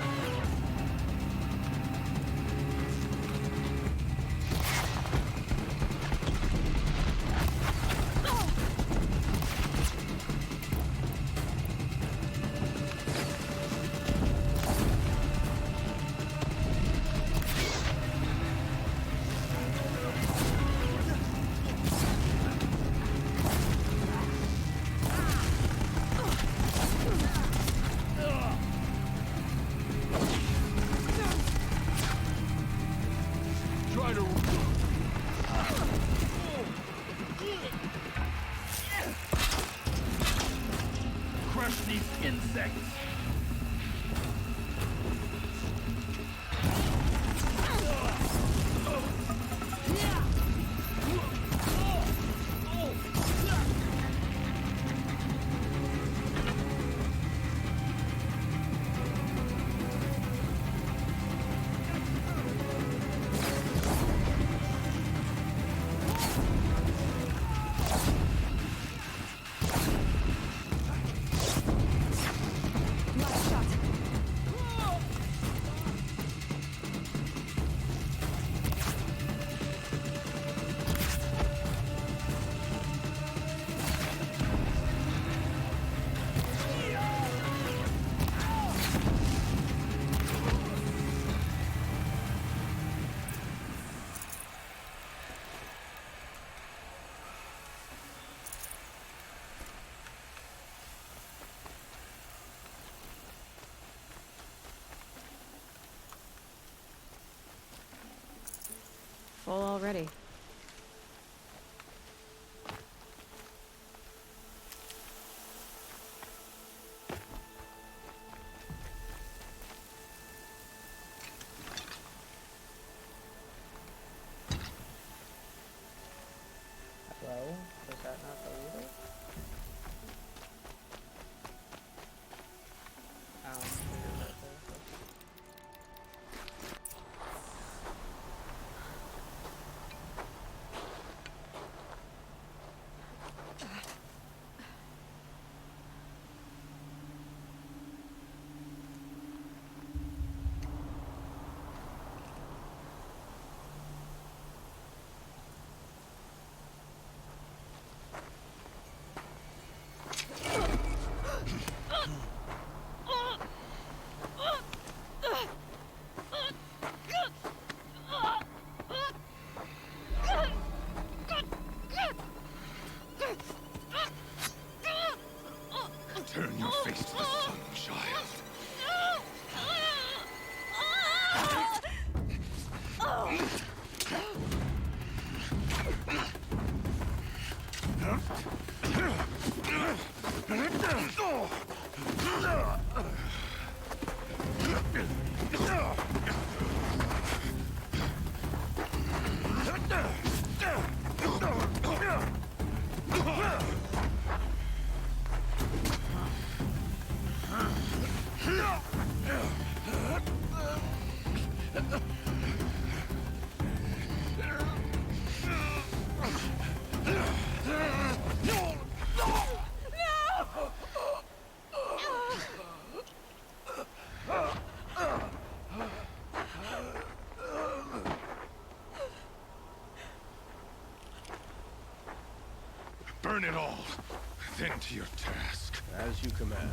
Try to... protect. Full already. Hello? Was that not the leader? Turn your face to the sun, child. Burn it all, then to your task. As you command.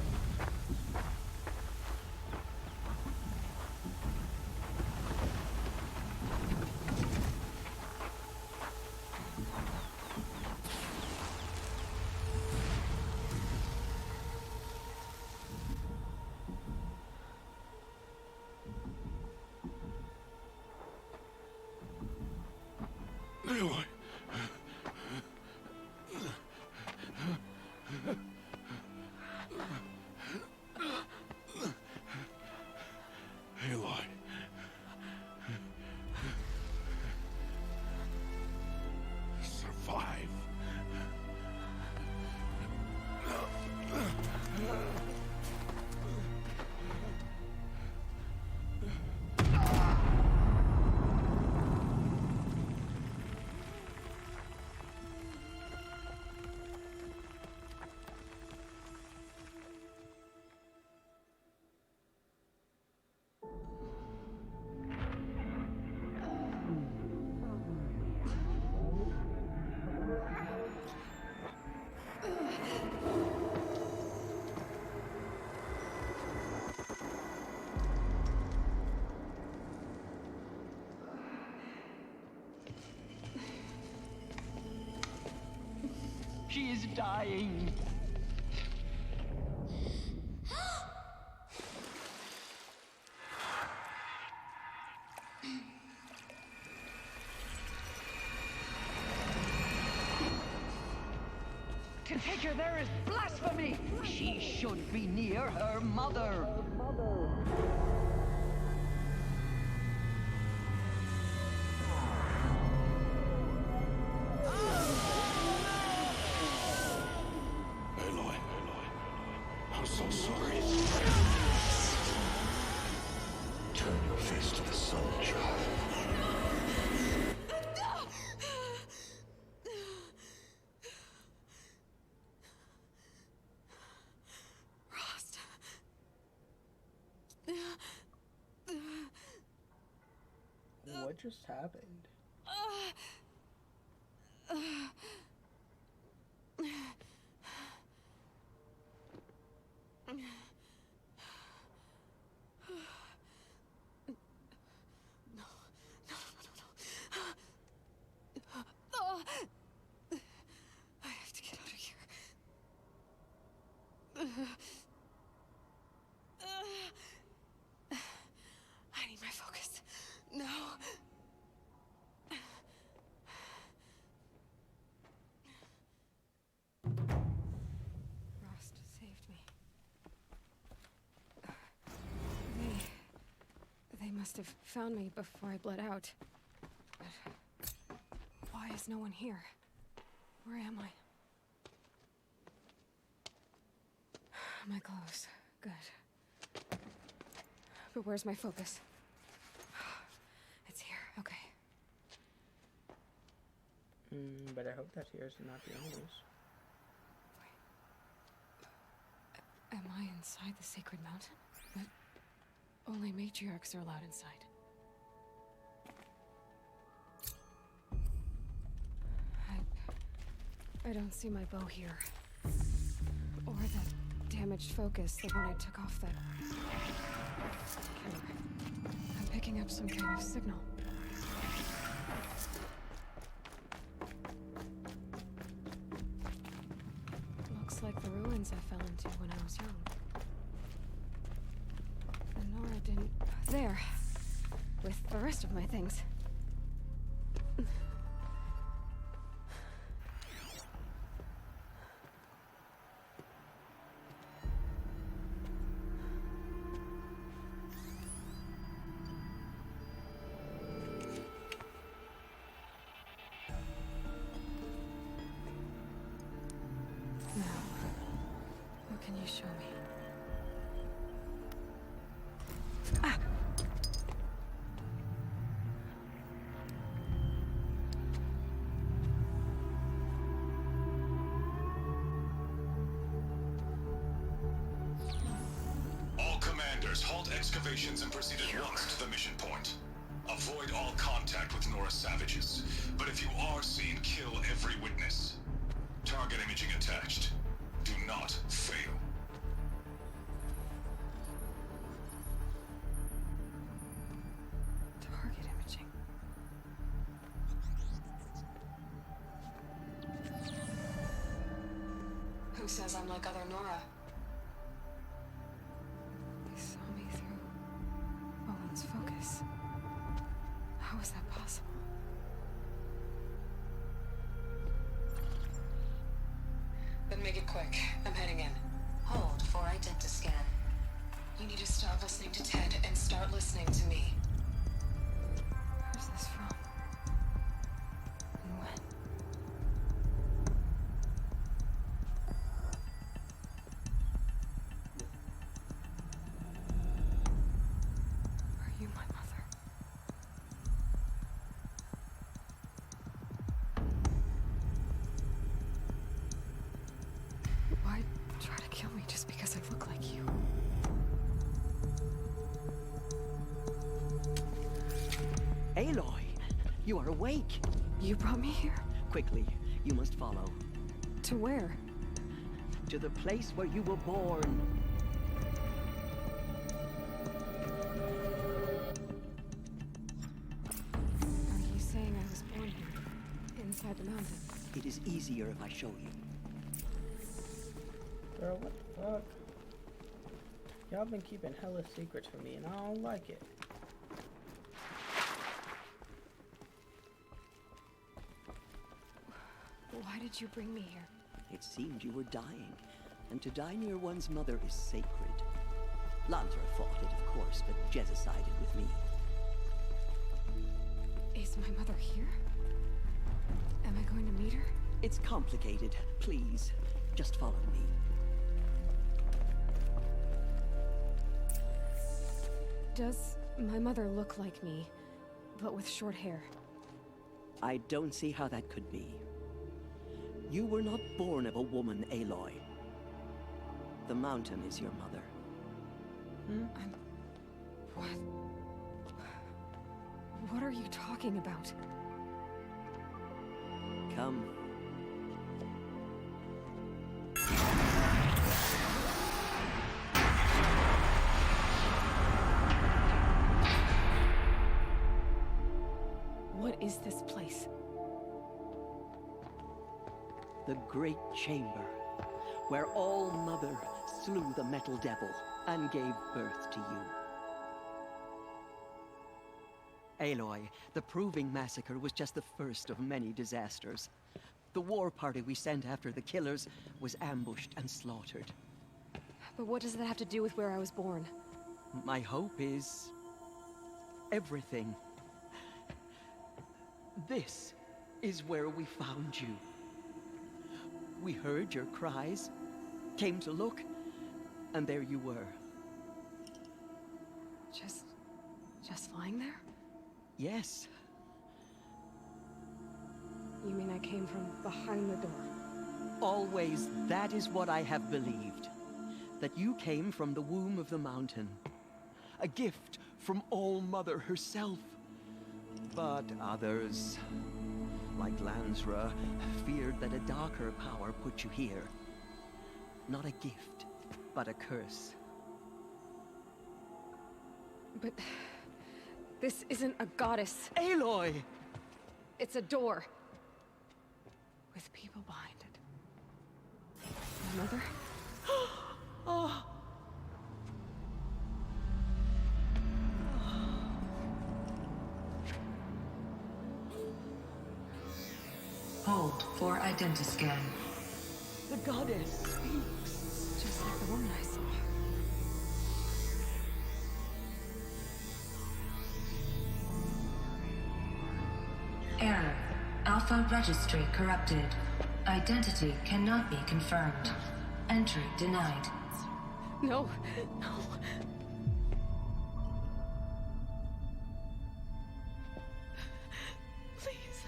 Aloy. Aloy. Survive. She is dying. to take her there is blasphemy! She should be near her mother! Aloy, I'm so sorry. Turn your face to the sun, child. Rost. What just happened? I have to get out of here. I need my focus. No. Rost saved me. They must have found me before I bled out. But why is no one here? Where am I? My clothes. Good. But where's my focus? It's here. Okay. But I hope that here's not the enemies. Am I inside the sacred mountain? But only matriarchs are allowed inside. I don't see my bow here. Or that damaged focus, the one I took off that camera. I'm picking up some kind of signal. Looks like the ruins I fell into when I was young. And Nora didn't... There! With the rest of my things. Now, what can you show me? Ah! All commanders, halt excavations and proceed at once to the mission point. Avoid all contact with Nora savages. But if you are seen, kill every witness. Target imaging attached. Do not fail. Target imaging. Who says I'm like other Nora? They saw me through Owen's focus. How is that possible? Then make it quick. I'm heading in. Hold for identiscan. You need to stop listening to Ted and start listening to me. Who's this from? And when? Are you my mother? Why try to kill me just because I look like you? Aloy, you are awake. You brought me here? Quickly, you must follow. To where? To the place where you were born. Are you saying I was born here? Inside the mountain? It is easier if I show you. Girl, what the fuck? Y'all been keeping hella secrets from me and I don't like it. Why did you bring me here? It seemed you were dying, and to die near one's mother is sacred. Lansra fought it, of course, but Jezza sided with me. Is my mother here? Am I going to meet her? It's complicated. Please, just follow me. Does my mother look like me, but with short hair? I don't see how that could be. You were not born of a woman, Aloy. The mountain is your mother. What are you talking about? Come. What is this place? The Great Chamber, where All-Mother slew the Metal Devil and gave birth to you. Aloy, the Proving Massacre was just the first of many disasters. The war party we sent after the killers was ambushed and slaughtered. But what does that have to do with where I was born? My hope is... everything. This is where we found you. We heard your cries, came to look, and there you were. Just lying there? Yes. You mean I came from behind the door? Always, that is what I have believed. That you came from the womb of the mountain. A gift from All-Mother herself. But others, like Lansra, feared that a darker power put you here. Not a gift, but a curse. But... this isn't a goddess. Aloy! It's a door. With people behind it. My mother? Oh. Hold for identiscan. The goddess speaks. Just like the woman I saw. Error. Alpha registry corrupted. Identity cannot be confirmed. Entry denied. No. No. Please.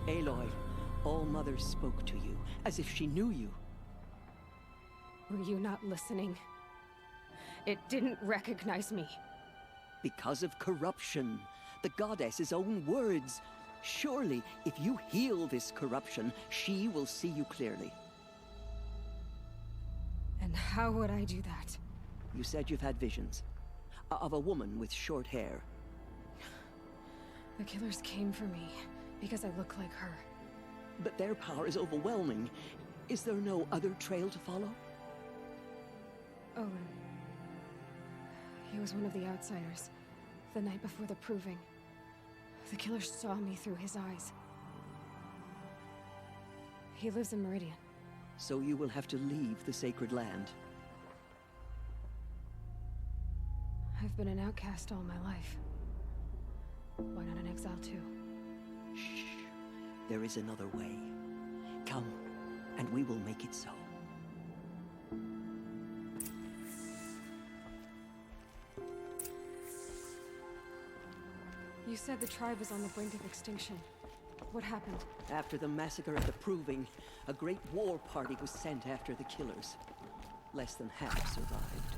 Aloy, All-Mother spoke to you, as if she knew you. Were you not listening? It didn't recognize me. Because of corruption. The goddess's own words. Surely, if you heal this corruption, she will see you clearly. And how would I do that? You said you've had visions. Of a woman with short hair. The killers came for me. Because I look like her. But their power is overwhelming. Is there no other trail to follow? Owen. He was one of the outsiders. The night before the Proving. The killers saw me through his eyes. He lives in Meridian. So you will have to leave the sacred land. I've been an outcast all my life. Why not an exile too? Shh. There is another way. Come, and we will make it so. You said the tribe was on the brink of extinction. What happened? After the massacre at the Proving, a great war party was sent after the killers. Less than half survived.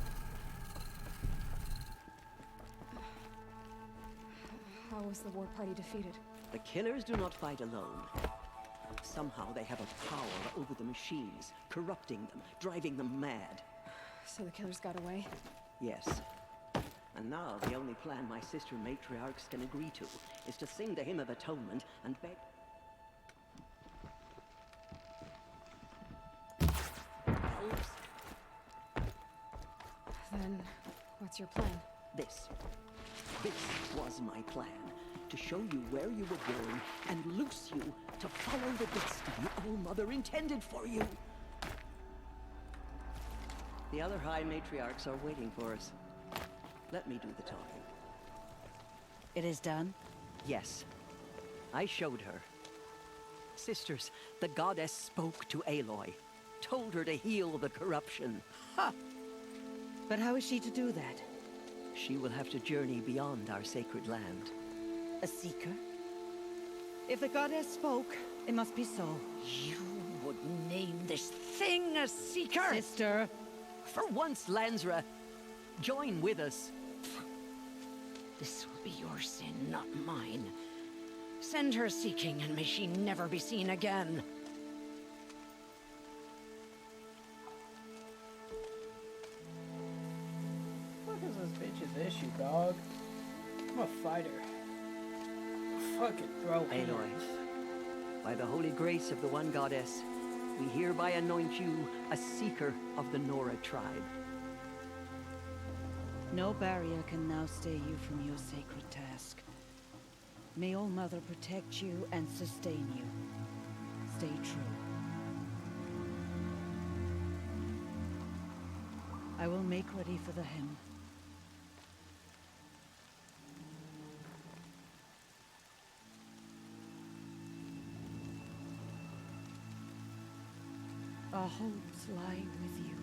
How was the war party defeated? The killers do not fight alone. Somehow they have a power over the machines, corrupting them, driving them mad. So the killers got away? Yes. And now the only plan my sister matriarchs can agree to is to sing the Hymn of Atonement and beg... Oops. Then, what's your plan? This was my plan. To show you where you were born and loose you to follow the destiny All-Mother intended for you. The other High Matriarchs are waiting for us. Let me do the talking. It is done? Yes. I showed her. Sisters, the goddess spoke to Aloy. Told her to heal the corruption. Ha! But how is she to do that? She will have to journey beyond our sacred land. A seeker? If the goddess spoke, it must be so. You would name this thing a seeker? Sister! For once, Lansra, join with us. This will be your sin, not mine. Send her seeking, and may she never be seen again. What is this bitch's issue, dog? I'm a fighter. Fucking throw Aloy, by the holy grace of the one goddess, we hereby anoint you a seeker of the Nora tribe. No barrier can now stay you from your sacred task. May All-Mother protect you and sustain you. Stay true. I will make ready for the hymn. Our hopes lie with you.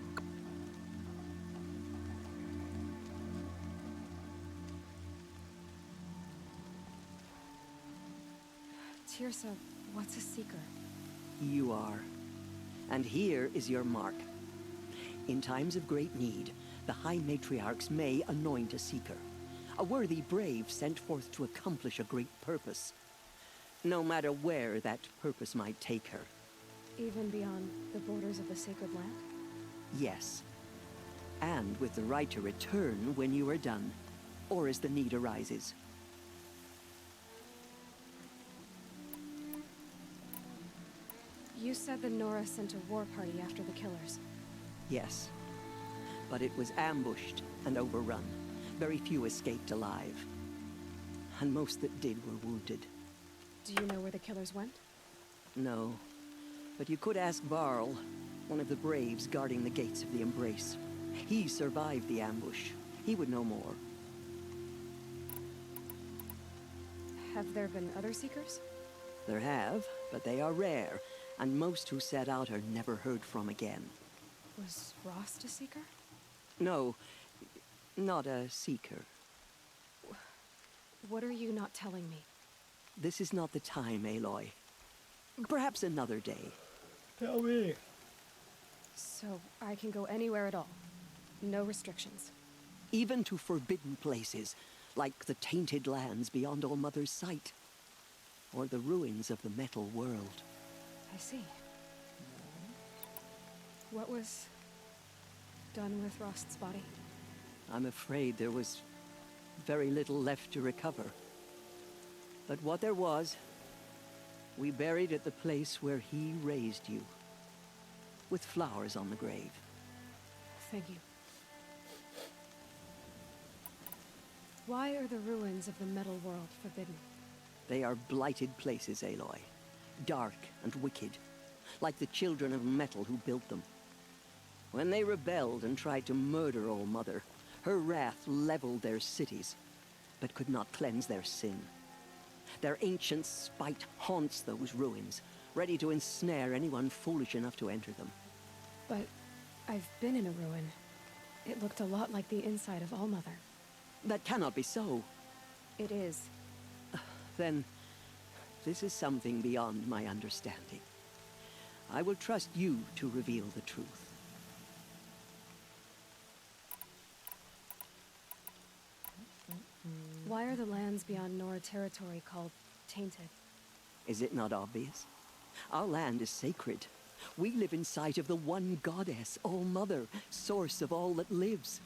Tirsa, what's a seeker? You are. And here is your mark. In times of great need, the High Matriarchs may anoint a seeker. A worthy brave sent forth to accomplish a great purpose. No matter where that purpose might take her. Even beyond the borders of the sacred land? Yes. And with the right to return when you are done, or as the need arises. You said the Nora sent a war party after the killers. Yes. But it was ambushed and overrun. Very few escaped alive. And most that did were wounded. Do you know where the killers went? No. But you could ask Varl, one of the braves guarding the gates of the Embrace. He survived the ambush. He would know more. Have there been other seekers? There have, but they are rare, and most who set out are never heard from again. Was Rost a seeker? No, not a seeker. What are you not telling me? This is not the time, Aloy. Perhaps another day. Tell me. So I can go anywhere at all? No restrictions? Even to forbidden places, like the tainted lands beyond All-Mother's sight. Or the ruins of the metal world. I see. What was done with Rost's body? I'm afraid there was very little left to recover. But what there was, we buried at the place where he raised you. With flowers on the grave. Thank you. Why are the ruins of the metal world forbidden? They are blighted places, Aloy. Dark and wicked. Like the children of metal who built them. When they rebelled and tried to murder All-Mother, her wrath leveled their cities, but could not cleanse their sin. Their ancient spite haunts those ruins, ready to ensnare anyone foolish enough to enter them. But I've been in a ruin. It looked a lot like the inside of All-Mother. That cannot be so. It is. Then, this is something beyond my understanding. I will trust you to reveal the truth. Why are the lands beyond Nora territory called tainted? Is it not obvious? Our land is sacred. We live in sight of the one goddess, All-Mother, source of all that lives.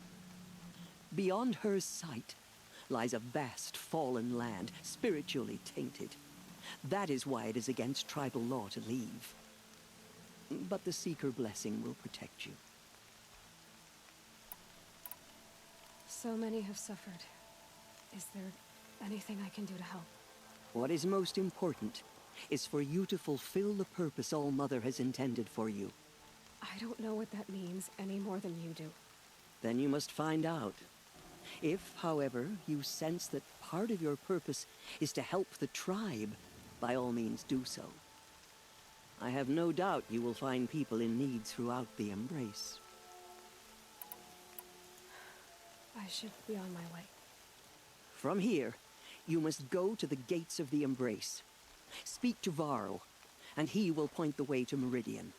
Beyond her sight lies a vast fallen land, spiritually tainted. That is why it is against tribal law to leave. But the Seeker blessing will protect you. So many have suffered. Is there anything I can do to help? What is most important is for you to fulfill the purpose All-Mother has intended for you. I don't know what that means any more than you do. Then you must find out. If, however, you sense that part of your purpose is to help the tribe, by all means do so. I have no doubt you will find people in need throughout the Embrace. I should be on my way. From here, you must go to the gates of the Embrace. Speak to Varl, and he will point the way to Meridian.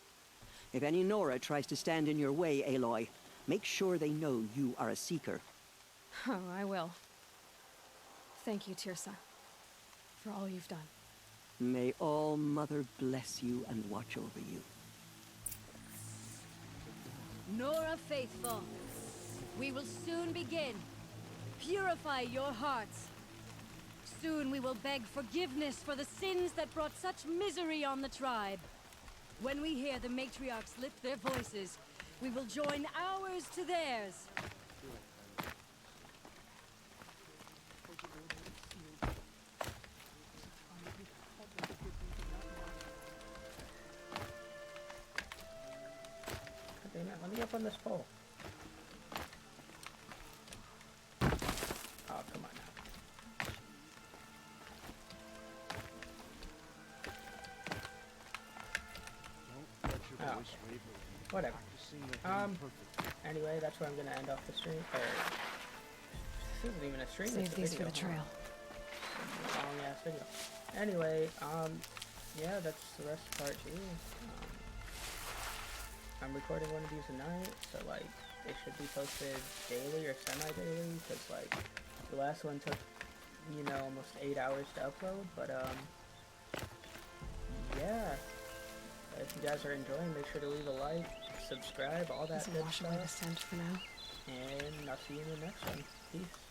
If any Nora tries to stand in your way, Aloy, make sure they know you are a Seeker. Oh, I will. Thank you, Tirsa, for all you've done. May All-Mother bless you and watch over you. Nora Faithful, we will soon begin. Purify your hearts. Soon we will beg forgiveness for the sins that brought such misery on the tribe. When we hear the matriarchs lift their voices, we will join ours to theirs. Damn it, let me up on this pole. Oh, come on now. Oh, whatever. Anyway, that's where I'm gonna end off the stream. Or, this isn't even a stream. Save it's a these video. for the trail. Long ass video. Anyway, yeah, that's the rest of part 2. I'm recording one of these a night, so like it should be posted daily or semi-daily, because like the last one took, you know, almost 8 hours to upload. But yeah, if you guys are enjoying, make sure to leave a like, subscribe, all that good stuff. Wash away the scent for now. And I'll see you in the next one. Peace.